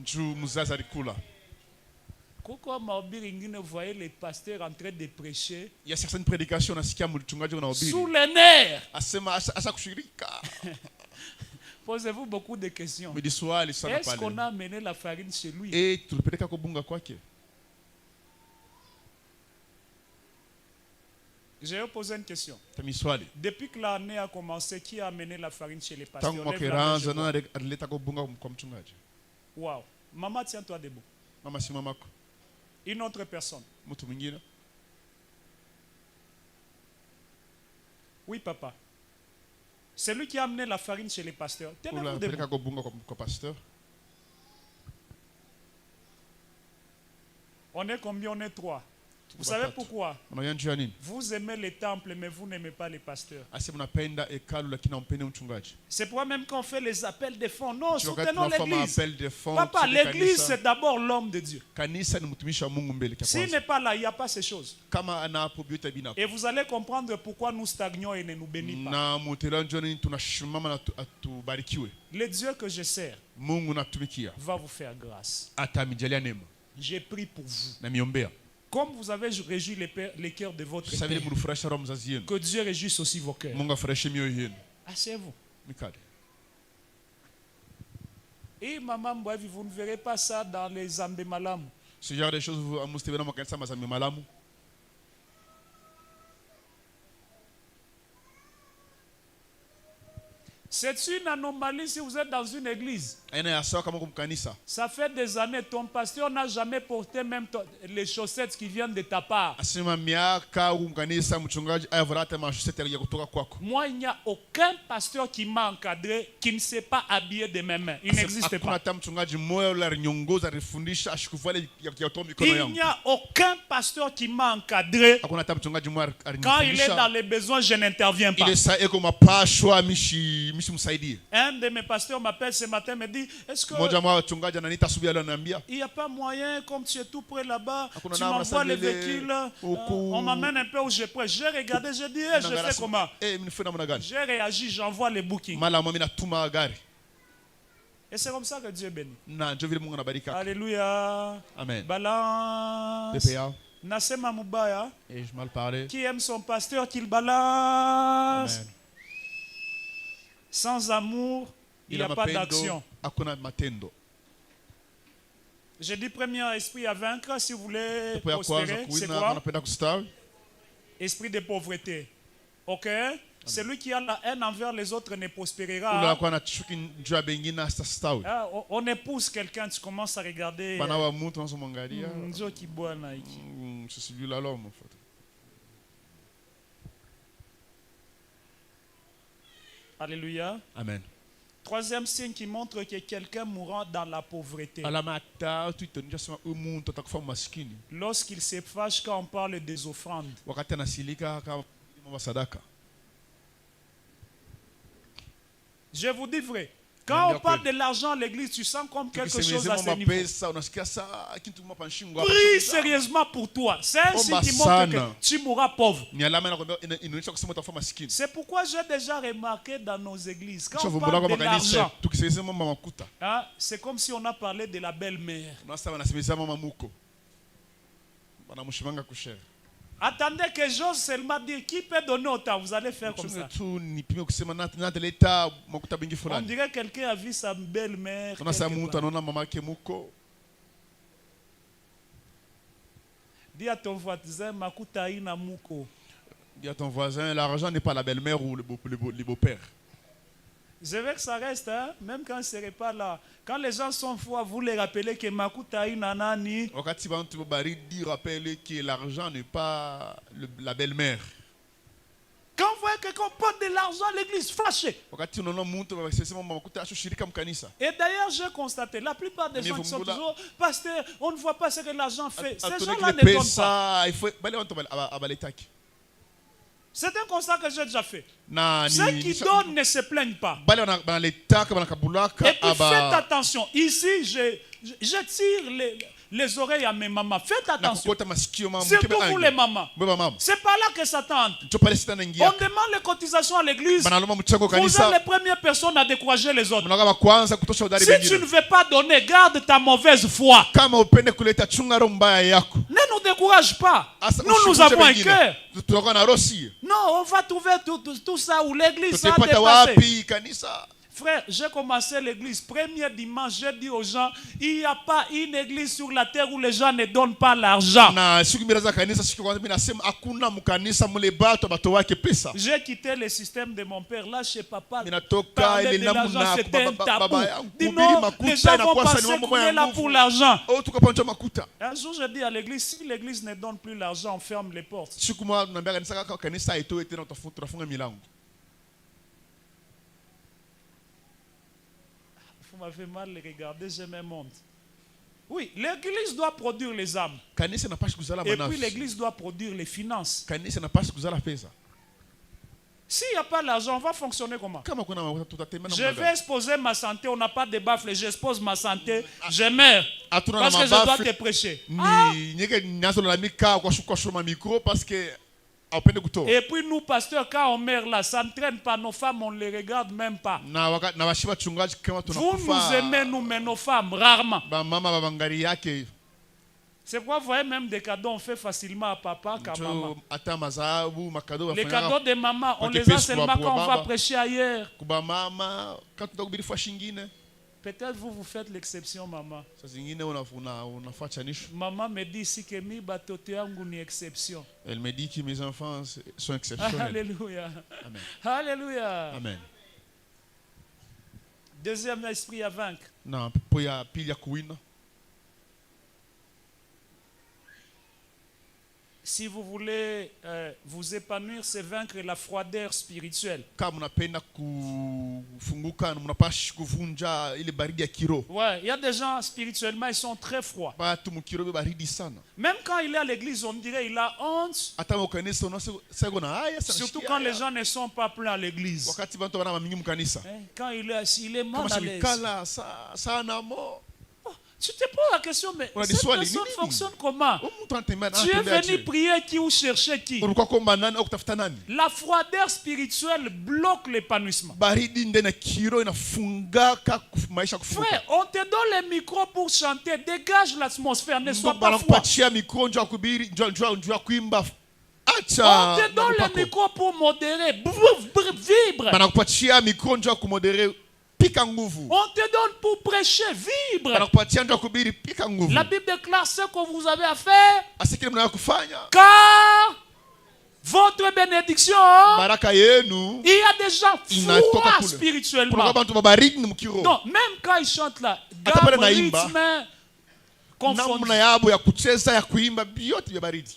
Vous voyez les pasteurs en train de prêcher. Il y a certaines prédications sous les nerfs. Posez-vous beaucoup de questions. Est-ce qu'on a amené la farine chez lui? Je vais poser une question. Depuis que l'année a commencé, qui a amené la farine chez les pasteurs? Wow. Maman, tiens-toi debout. Une autre personne. Oui, papa. C'est lui qui a amené la farine chez les pasteurs. Tenez-vous debout. On est combien? On est 3. Vous savez pourquoi? Vous aimez les temples, mais vous n'aimez pas les pasteurs. C'est pourquoi même quand on fait les appels de fonds, non, soutenons l'église. Papa, l'église, c'est d'abord l'homme de Dieu. S'il n'est pas là, il n'y a pas ces choses. Et vous allez comprendre pourquoi nous stagnons et ne nous bénissons pas. Le Dieu que je sers va vous faire grâce. J'ai prié pour vous. Comme vous avez réjoui les cœurs de votre Père, que Dieu réjouisse aussi vos cœurs. Asseyez-vous. Et maman, vous ne verrez pas ça dans les Zambé Malam. Ce genre de choses, vous avez. C'est une anomalie si vous êtes dans une église. Ça fait des années, ton pasteur n'a jamais porté même les chaussettes qui viennent de ta part. Moi, il n'y a aucun pasteur qui m'a encadré qui ne s'est pas habillé de mes mains. Il n'existe pas. Il n'y a aucun pasteur qui m'a encadré. Quand il est dans les besoins, je n'interviens pas. Un de mes pasteurs m'appelle ce matin et me dit, est-ce que il n'y a pas moyen, comme tu es tout près là-bas, tu m'envoies les véhicules, on m'amène un peu où je prêche. J'ai regardé, j'ai dit, je fais comment? J'ai réagi, j'envoie les bookings. Et c'est comme ça que Dieu bénit. Alléluia. Amen. Balance. Nasema Mubaya. Et je mal parlé. Qui aime son pasteur, qu'il balance. Amen. Sans amour, il n'y a pas d'action. J'ai dit premier esprit à vaincre. Si vous voulez prospérer, c'est quoi? Esprit de pauvreté. Ok? Celui qui a la haine envers les autres ne prospérera. On épouse quelqu'un, tu commences à regarder. Alléluia. Amen. Troisième signe qui montre que quelqu'un mourra dans la pauvreté. Lorsqu'il se fâche quand on parle des offrandes. Je vous dis vrai. Quand on parle de l'argent à l'église, tu sens comme quelque chose à ce niveau. Prie sérieusement pour toi. C'est un signe qui montre que tu mourras pauvre. C'est pourquoi j'ai déjà remarqué dans nos églises, quand on parle de l'argent, c'est comme si on a parlé de la belle-mère. Attendez que j'ose seulement dire qui peut donner autant. Vous allez faire comme ça. On dirait que quelqu'un a vu sa belle-mère. Dis à ton voisin, Makuta ina muko. Dis à ton voisin, l'argent n'est pas la belle-mère ou le beau-père. Je veux que ça reste, hein? Même quand ce n'est pas là. Quand les gens sont fous, vous les rappelez que Makuta ina nani. Rappelez que l'argent n'est pas la belle-mère. Quand vous voyez quelqu'un porte de l'argent à l'église, fâché. Et d'ailleurs, j'ai constaté, la plupart des gens qui sont toujours, pasteur, on ne voit pas ce que l'argent fait. Ces gens-là ne donnent pas. C'est un constat que j'ai déjà fait. Ceux qui donnent ne se plaignent pas. Et puis faites attention. Ici, je tire les oreilles à mes mamans. Faites attention. Surtout vous les mamans. C'est pas là que ça tente. On demande les cotisations à l'église. Vous êtes les premières personnes à décourager les autres. Si tu ne veux pas donner, garde ta mauvaise foi. Ne nous décourage pas. Nous avons un cœur. Non, on va trouver tout ça où l'église a dépassé. Frère, j'ai commencé l'église. Premier dimanche, j'ai dit aux gens, il n'y a pas une église sur la terre où les gens ne donnent pas l'argent. J'ai quitté le système de mon père. Là, chez papa, parler de l'argent, c'était un tabou. Dis non, les gens vont penser qu'on est là pour l'argent. Un jour, j'ai dit à l'église, si l'église ne donne plus l'argent, on ferme les portes. Vous m'avez mal regardé, je me monte. Oui, l'église doit produire les âmes. Et puis l'église doit produire les finances. S'il n'y a pas l'argent, on va fonctionner comment? Je vais exposer ma santé, on n'a pas de baffle, j'expose ma santé, je meurs. Parce que je dois te prêcher. Et puis nous, pasteurs, quand on meurt là, ça ne traîne pas nos femmes, on ne les regarde même pas. Vous nous aimez, nous, mais nos femmes, rarement. C'est pourquoi vous voyez même des cadeaux, on fait facilement à papa qu'à maman. Les cadeaux de maman, on les a seulement quand on va prêcher ailleurs. Peut-être vous faites l'exception, maman. Maman me dit ici que mi batote yangu ni exception. Elle me dit que mes enfants sont exceptionnels. Alléluia. Amen. Alléluia. Amen. Deuxième esprit à vaincre. Non, si vous voulez vous épanouir, c'est vaincre la froideur spirituelle. Ouais, il y a des gens spirituellement, ils sont très froids. Même quand il est à l'église, on dirait il a honte. Surtout quand les gens ne sont pas pleins à l'église. Quand il est assis, il est mal à l'aise. Tu te poses la question, mais cette personne fonctionne comment? Tu es venu prier qui ou chercher qui? La froideur spirituelle bloque l'épanouissement. Frère, on te donne le micro pour chanter, dégage l'atmosphère, ne sois pas froid. On te donne le micro pour modérer, vibre. On te donne pour prêcher, vibre. La Bible déclare ce que vous avez à faire. Car votre bénédiction, il y a des gens froids spirituellement. Donc, même quand ils chantent là, gamme, rythme, Confondu. namna yabo ya kucheza ya kuimba vyote vya baridi.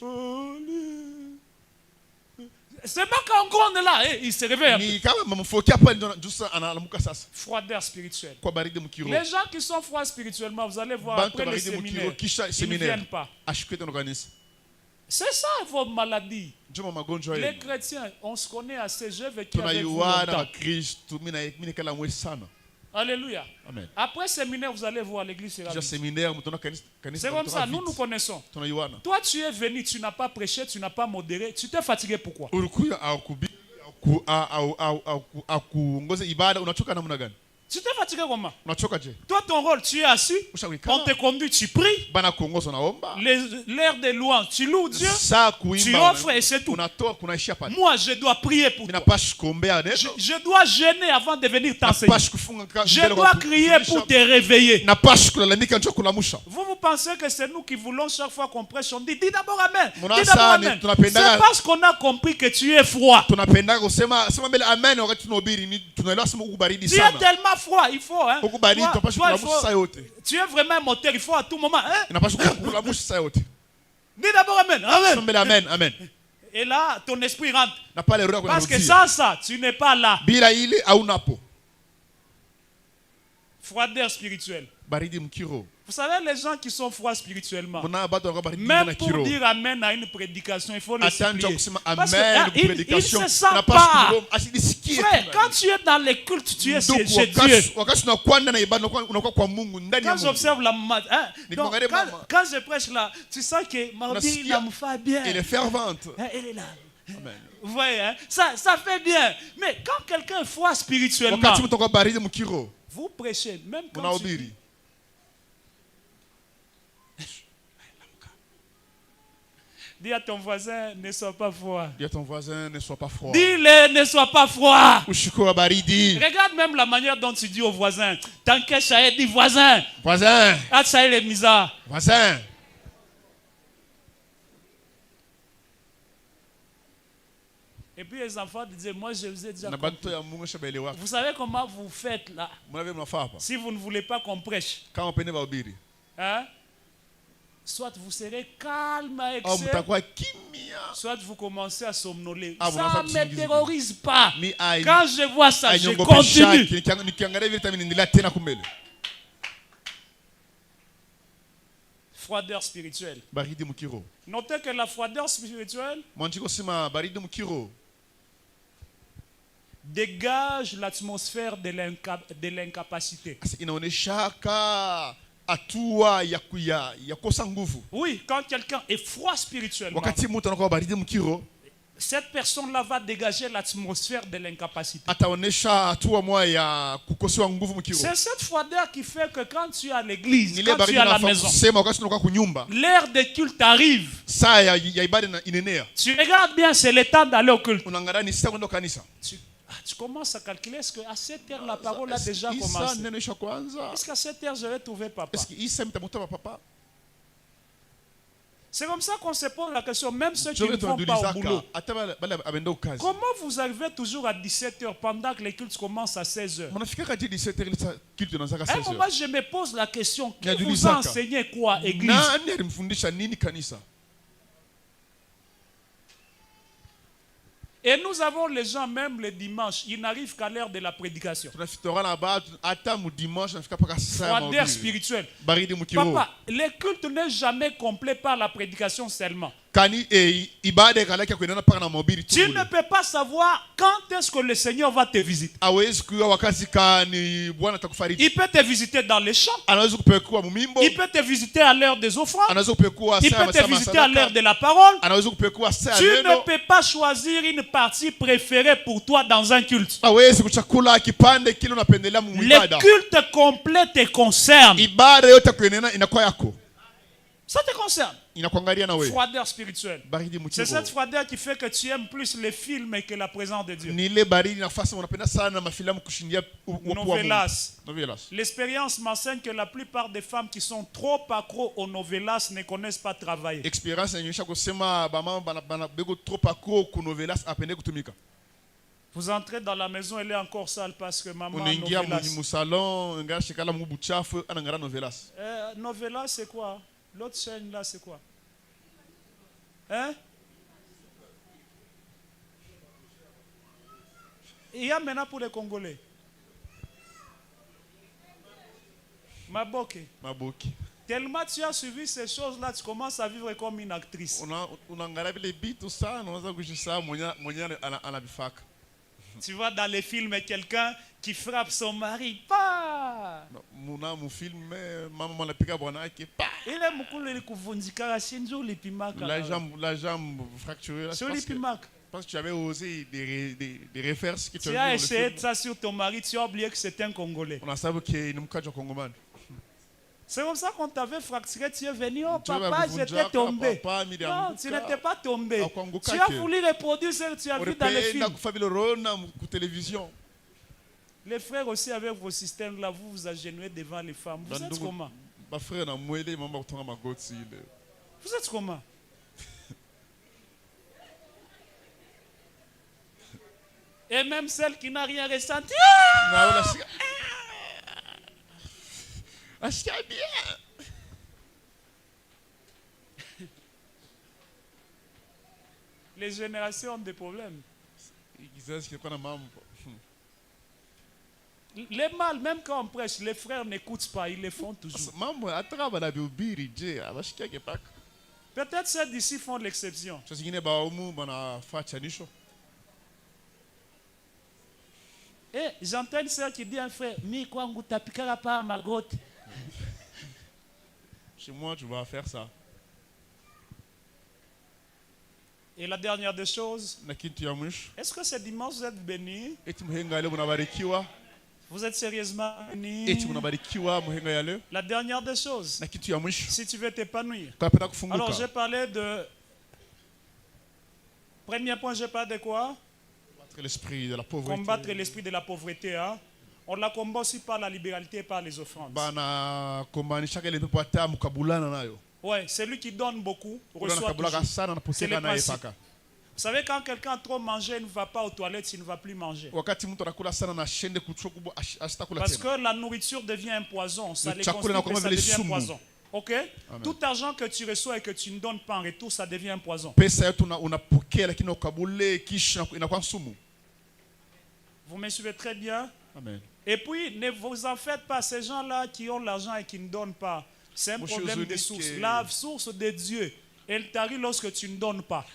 C'est pas qu'en gros on est là, il se réveille. Ni kama mfoki hapa ndio jusa analamuka sasa. Froideur spirituelle. Kwa baridi mkiro. Les gens qui sont froids spirituellement, vous allez voir après les séminaires, ils ne viennent pas. C'est ça vos maladies. Les chrétiens, on se connaît assez, j'ai vécu avec vous longtemps. Alléluia. Amen. Après séminaire, vous allez voir l'église sera vide. C'est comme ça, nous nous connaissons. Toi, tu es venu, tu n'as pas prêché, tu n'as pas modéré, tu t'es fatigué pourquoi? Tu t'es fatigué comment? Toi, ton rôle, tu es assis, on te conduit, tu pries. L'air de louange, tu loues Dieu, tu offres et c'est tout. Moi, je dois prier pour toi. Je dois jeûner avant de venir t'enseigner. Je dois crier pour te réveiller. Vous pensez que c'est nous qui voulons chaque fois qu'on prêche, on dit d'abord Amen. Dis d'abord Amen. C'est parce qu'on a compris que tu es froid. Tu es tellement froid, il faut. Hein. Tu es vraiment un moteur, il faut à tout moment. Hein. Dis d'abord Amen. Amen. Amen. Amen. Et là, ton esprit rentre. Parce que ça, tu n'es pas là. Froideur spirituelle. Vous savez, les gens qui sont froids spirituellement, même pour dire Amen à une prédication, il faut le supplier. Parce qu'il ne se sent pas. Frère, quand tu es dans les cultes, tu es chez Dieu. Quand j'observe la maman, quand je prêche là, tu sens que Mardi, il me fait bien. Elle est fervente. Elle est là. Amen. Vous voyez, hein? Ça fait bien. Mais quand quelqu'un est froid spirituellement, vous prêchez, même quand tu dis, dis à ton voisin, ne sois pas froid. Dis à ton voisin, ne sois pas froid. Dis-le, ne sois pas froid. Regarde même la manière dont tu dis au voisin. Tant que Chahed dit voisin. Voisin. Ah, Chahed est misa. Voisin. Et puis les enfants disaient, moi je vous ai déjà compris. Vous savez comment vous faites là? Si vous ne voulez pas qu'on prêche. Hein? Soit vous serez calme à excès, soit vous commencez à somnoler. Ça ne me terrorise pas. Quand je vois ça, je continue. Froideur spirituelle. Notez que la froideur spirituelle dégage l'atmosphère de l'incapacité. Oui, quand quelqu'un est froid spirituellement, cette personne-là va dégager l'atmosphère de l'incapacité. C'est cette froideur qui fait que quand tu es à l'église, quand tu es à la maison, l'heure de culte arrive. Tu regardes bien, c'est le temps d'aller au culte. Tu commences à calculer, est-ce qu'à cette heure la parole a déjà commencé? Est-ce qu'à cette heure je vais trouver papa? C'est comme ça qu'on se pose la question, même ceux qui ne vont pas au boulot. Comment vous arrivez toujours à 17h pendant que les cultes commencent à 16h? À un moment, je me pose la question, qui vous a enseigné quoi, église? Et nous avons les gens, même le dimanche, ils n'arrivent qu'à l'heure de la prédication. Froideur spirituelle. Papa, le culte n'est jamais complet par la prédication seulement. Tu ne peux pas savoir quand est-ce que le Seigneur va te visiter. Il peut te visiter dans les champs. Il peut te visiter à l'heure des offrandes. Il peut te visiter à l'heure de la parole. Tu ne peux pas choisir une partie préférée pour toi dans un culte. Le culte complet te concerne. Ça te concerne. Froideur spirituelle. C'est cette froideur qui fait que tu aimes plus les films que la présence de Dieu. Novelas. L'expérience m'enseigne que la plupart des femmes qui sont trop accros aux novelas ne connaissent pas travailler. Vous entrez dans la maison, elle est encore sale parce que maman novelas. Novelas, c'est quoi? L'autre chaîne là, c'est quoi? Hein? Il y a maintenant pour les Congolais. Maboke. Maboke. Tellement tu as suivi ces choses-là, tu commences à vivre comme une actrice. Tu vois dans les films quelqu'un qui frappe son mari. Pas. La jambe fracturée. Parce que tu avais osé des refaire ce que tu as essayé de ça sur ton mari, tu as oublié que c'était un Congolais. On a savoir qu'il est un Congolais. C'est comme ça qu'on t'avait fracturé, tu es venu, oh papa, j'étais tombé. Non, tu n'étais pas tombé. Tu as voulu reproduire ce que tu as vu dans les films. Les frères aussi avec vos systèmes là, vous vous agenouillez devant les femmes. Vous êtes comment? Vous êtes comment? Et même celle qui n'a rien ressenti. Bien. Les générations ont des problèmes. Les mâles, même quand on prêche, les frères n'écoutent pas, ils les font toujours. Peut-être ceux d'ici font l'exception. Et j'entends une soeur qui dit à un frère, mi quoi on tapikara pas ma grotte. Chez moi, tu vas faire ça. Et la dernière des choses, est-ce que ce dimanche vous êtes bénis? Vous êtes sérieusement bénis? La dernière des choses, si tu veux t'épanouir. Alors j'ai parlé de... Premier point, j'ai parlé de quoi? L'esprit de la pauvreté. Combattre l'esprit de la pauvreté. Hein? On la combat aussi par la libéralité et par les offrandes. Ouais, celui qui donne beaucoup reçoit toujours. C'est le principe. Vous savez, quand quelqu'un a trop mangé, il ne va pas aux toilettes, il ne va plus manger. Parce que la nourriture devient un poison. Ça les constipe et ça devient un poison. Ok? Amen. Tout argent que tu reçois et que tu ne donnes pas en retour, ça devient un poison. Vous me suivez très bien? Amen. Et puis, ne vous en faites pas. Ces gens-là qui ont l'argent et qui ne donnent pas, c'est un problème de source. La source de Dieu, elle t'arrive lorsque tu ne donnes pas.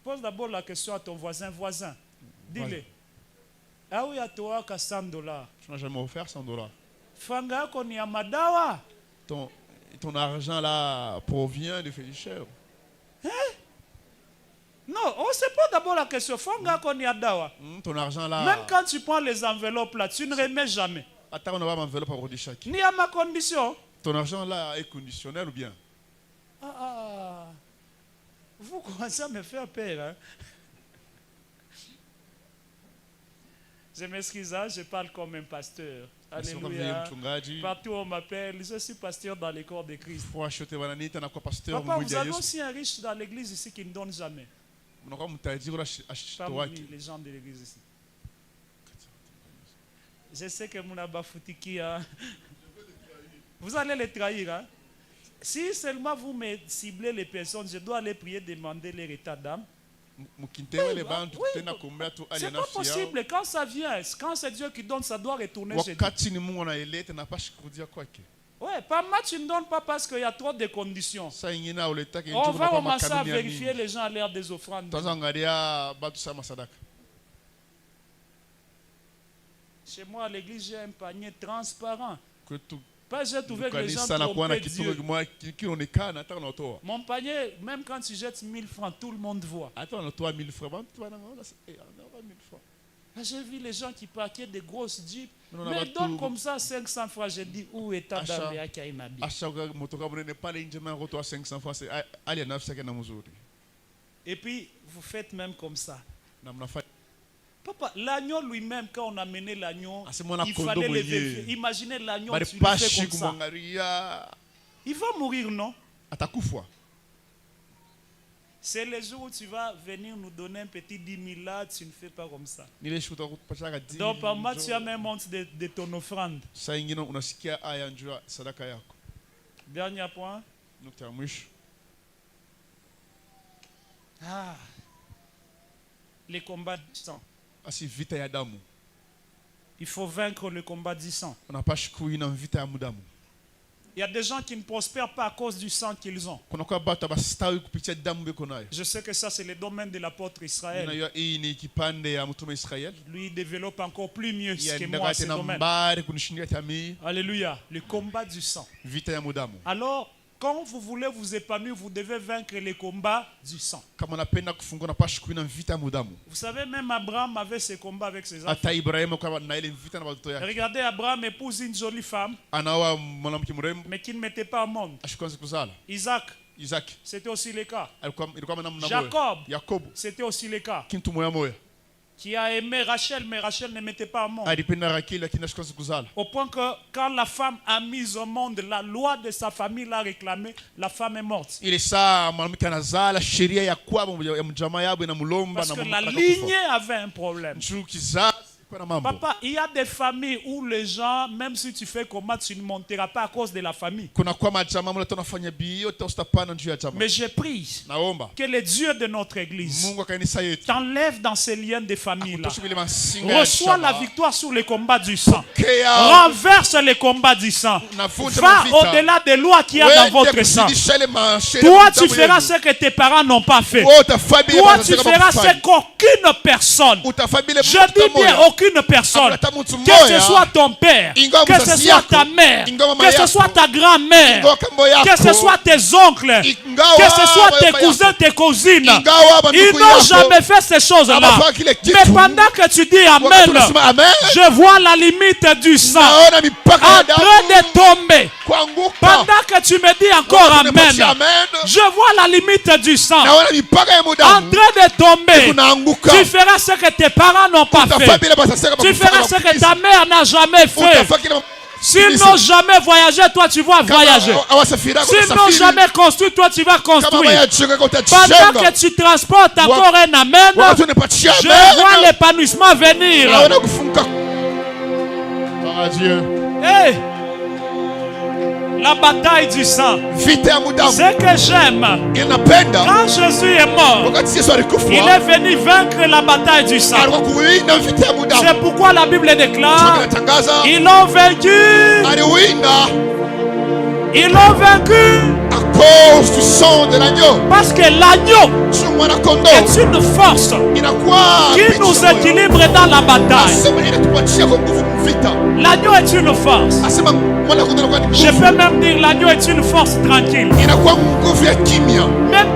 Pose d'abord la question à ton voisin. Dis-le. Ah oui, à toi, qu'à $100. Tu n'as jamais offert $100. Fanga koni ya madawa. Ton argent là provient de féticheurs. Hein? Non, on se pose d'abord la question. Fanga koni ya dawa. Ton argent là. Même quand tu prends les enveloppes là, tu ne remets jamais. Attends, on va enveloppe à chaque. Ni à ma condition. Ton argent là est conditionnel ou bien? Vous commencez à me faire peur, hein? Je m'excuse, je parle comme un pasteur. Alléluia. Partout on m'appelle, je suis pasteur dans les corps de Christ. Papa, vous avez aussi un riche dans l'église ici qui ne donne jamais. Parmi les gens de l'église ici. Je sais que mon abafoutiki, vous allez les trahir. Hein? Si seulement vous me ciblez les personnes, je dois aller prier, demander leur état d'âme. C'est pas possible. Quand ça vient, quand c'est Dieu qui donne, ça doit retourner chez Dieu. Ouais, pas mal, tu ne donnes pas parce qu'il y a trop de conditions. On va commencer à vérifier les gens à l'heure des offrandes. Chez moi, à l'église, j'ai un panier transparent. Pas j'ai trouvé que les gens trompaient Dieu. Mon panier, même quand tu jettes 1000 francs, tout le monde voit. J'ai vu les gens qui parquaient des grosses jeeps. Mais donne comme ça 500 francs. J'ai dit, où est ta dame? Et puis, vous faites même comme ça. Papa, l'agneau lui-même, quand on a mené l'agneau, il fallait le vérifier. Imaginez l'agneau, tu le fais comme ça. Il va mourir, non? C'est le jour où tu vas venir nous donner un petit 10 000 là, tu ne fais pas comme ça. Donc par moi, tu as même honte de ton offrande. Dernier point. Ah, les combats du sang. Il faut vaincre le combat du sang. Il y a des gens qui ne prospèrent pas à cause du sang qu'ils ont. Je sais que ça, c'est le domaine de l'apôtre Israël. Lui, il développe encore plus mieux que moi ce domaine. Alléluia. Le combat du sang. Alors, quand vous voulez vous épanouir, vous devez vaincre les combats du sang. Vous savez, même Abraham avait ce combat avec ses enfants. Regardez, Abraham épouse une jolie femme, mais qui ne mettait pas au monde. Isaac, c'était aussi le cas. Jacob, c'était aussi le cas. Qui a aimé Rachel, mais Rachel ne mettait pas au monde. Au point que quand la femme a mis au monde, la loi de sa famille l'a réclamée, la femme est morte. Parce que la lignée avait un problème. Papa, il y a des familles où les gens, même si tu fais comment, tu ne monteras pas à cause de la famille. Mais je prie que le Dieu de notre église t'enlève dans ces liens de famille-là. Reçois la victoire sur les combats du sang. Renverse les combats du sang. Va au-delà des lois qu'il y a dans votre sang. Toi, tu feras ce que tes parents n'ont pas fait. Toi, tu feras ce qu'aucune personne, je dis bien aucune personne, que ce soit ton père, que ce soit ta mère, que ce soit ta grand-mère, que ce soit tes oncles, que ce soit tes cousins, tes cousines, ils n'ont jamais fait ces choses-là. Mais pendant que tu dis Amen, je vois la limite du sang en train de tomber. Pendant que tu me dis encore Amen, je vois la limite du sang en train de tomber. Tu feras ce que tes parents n'ont pas fait. Tu feras ce que ta mère n'a jamais fait. S'ils n'ont jamais voyagé, toi tu vas voyager. S'ils n'ont jamais construit, toi tu vas construire. Pendant que tu transportes encore un Amen, je vois l'épanouissement venir. Hey! La bataille du sang. Ce que j'aime, quand Jésus est mort, il est venu vaincre la bataille du sang. C'est pourquoi la Bible déclare, ils l'ont vaincu. Ils l'ont vaincu à cause du sang de l'agneau. Parce que l'agneau est une force qui nous équilibre dans la bataille. L'agneau est une force. Je peux même dire l'agneau est une force tranquille. Même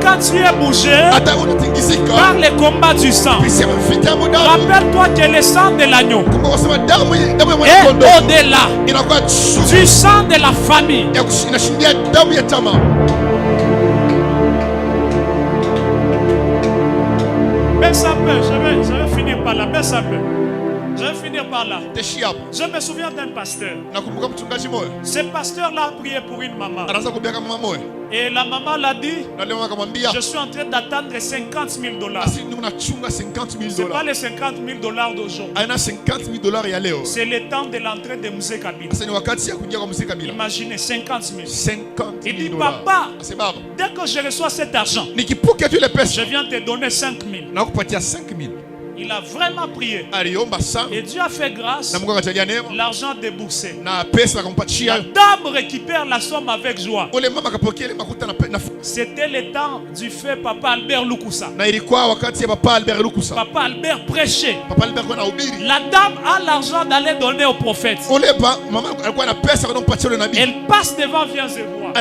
quand tu es bougé par les combats du sang, rappelle-toi que le sang de l'agneau est au-delà du sang de la famille. Baisse un peu, je vais finir par là. Baisse un peu. Je vais finir par là. Je me souviens d'un pasteur. Ce pasteur-là a prié pour une maman. Et la maman l'a dit, je suis en train d'attendre 50 000 $. Ce n'est pas les 50 000 $ d'aujourd'hui. C'est le temps de l'entrée de Mzee Kabila. Imaginez 50 000. Il dit, papa, dès que je reçois cet argent, je viens te donner 5 000. Il a vraiment prié. Et Dieu a fait grâce. L'argent déboursé. La dame récupère la somme avec joie. C'était le temps du fait Papa Albert Lukusa. Papa Albert prêchait. La dame a l'argent d'aller donner au prophète. Elle passe devant, viens se voir.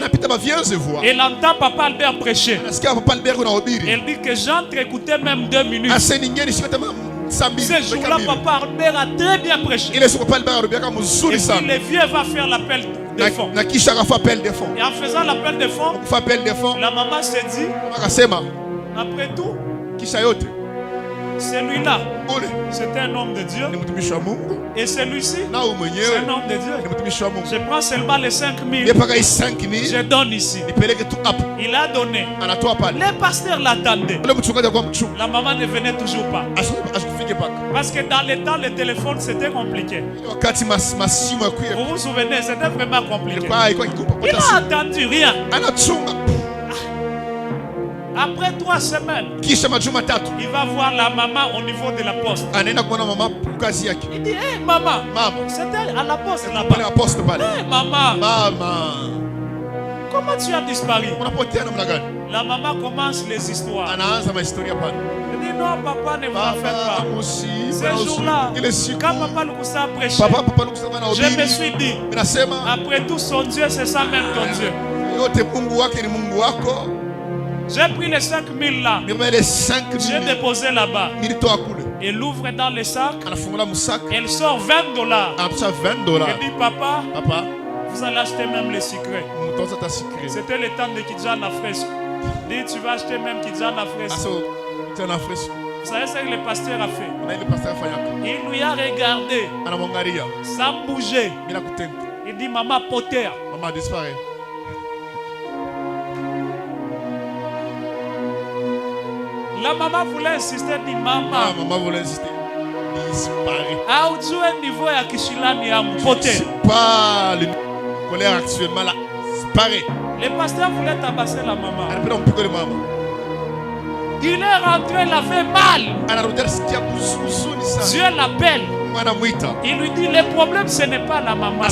Elle entend Papa Albert prêcher. Elle dit que j'entre écouter même 2 minutes. Ce jour-là, Papa Albert a très bien prêché. Et puis le vieux va faire l'appel des fonds. Et en faisant l'appel des fonds, la maman s'est dit, après tout, Celui-là, c'était un homme de Dieu. Et celui-ci, c'est un homme de Dieu. Je prends seulement les 5 000. Je donne ici. Il a donné. Les pasteurs l'attendaient. La maman ne venait toujours pas. Parce que dans les temps, le téléphone, c'était compliqué. Vous vous souvenez, c'était vraiment compliqué. Il n'a attendu rien. Après 3 semaines, il va voir la maman au niveau de la poste. Il dit, hé maman, c'était à la poste là-bas. Hé maman, comment tu as disparu? La maman commence les histoires. Il dit, non papa, ne vous en faites pas. Ce jour-là, quand papa Lukusa a prêché, je me suis dit, après tout son Dieu, c'est ça même ton Dieu. J'ai pris les 5 000 là. J'ai déposé là-bas. Elle ouvre dans le sac. Elle sort $20. Elle dit, papa, vous allez acheter même les secrets. C'était le temps de Kidjan la fresque. Dit, tu vas acheter même Kidjan la fresque. Vous savez ce que le pasteur a fait? Il lui a regardé sans bouger. Il dit, maman Potter. Maman disparaît. La maman voulait insister, dit maman. Maman voulait insister. Disparaît. Ah, où est niveau à Kishilani à Potter? Pas le colère actuellement là. Disparaît. Le pasteur voulait tabasser la maman. Il est rentré, il a fait mal. Dieu l'appelle. Il lui dit, le problème ce n'est pas la maman.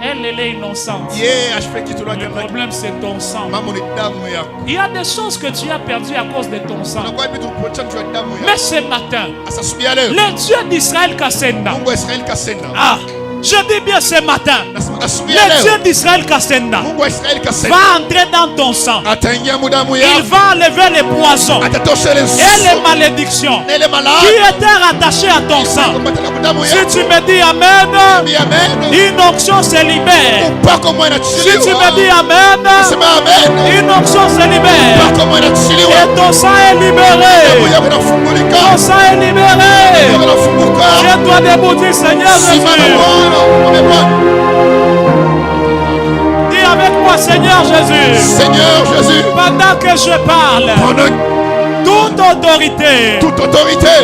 Elle est innocente. Le problème c'est ton sang. Il y a des choses que tu as perdues à cause de ton sang. Mais ce matin, le Dieu d'Israël Kassenda. Ah, je dis bien ce matin, le Dieu d'Israël Kassenda va entrer dans ton sang. Il va enlever les poisons et les malédictions qui étaient rattachées à ton sang. Si tu me dis Amen, une onction se libère. Si tu me dis Amen, une onction se libère. Et ton sang est libéré. Ton sang est libéré. Je dois debout dire Seigneur Jésus. Dis avec moi Seigneur Jésus. Seigneur Jésus. Pendant que je parle, toute autorité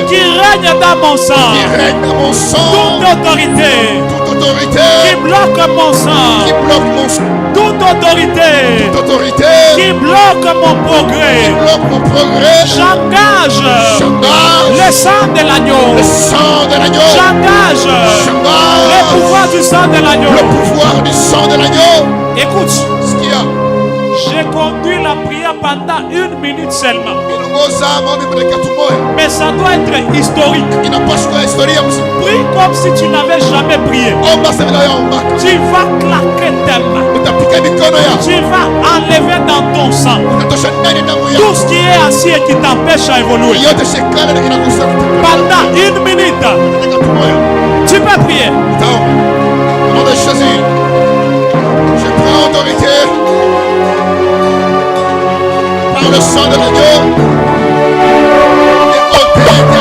qui règne dans mon sang, toute autorité qui bloque mon sang, toute autorité qui bloque mon progrès, j'engage le sang de l'agneau, j'engage le pouvoir du sang de l'agneau. Écoute, j'ai conduit la prière pendant 1 minute seulement. Mais ça doit être historique. Prie comme si tu n'avais jamais prié. Tu vas claquer tes mains. Tu vas enlever dans ton sang tout ce qui est assis et qui t'empêche à évoluer. Pendant 1 minute, tu peux prier. Au nom de Jésus, je prends autorité par le sang de l'agneau et ôter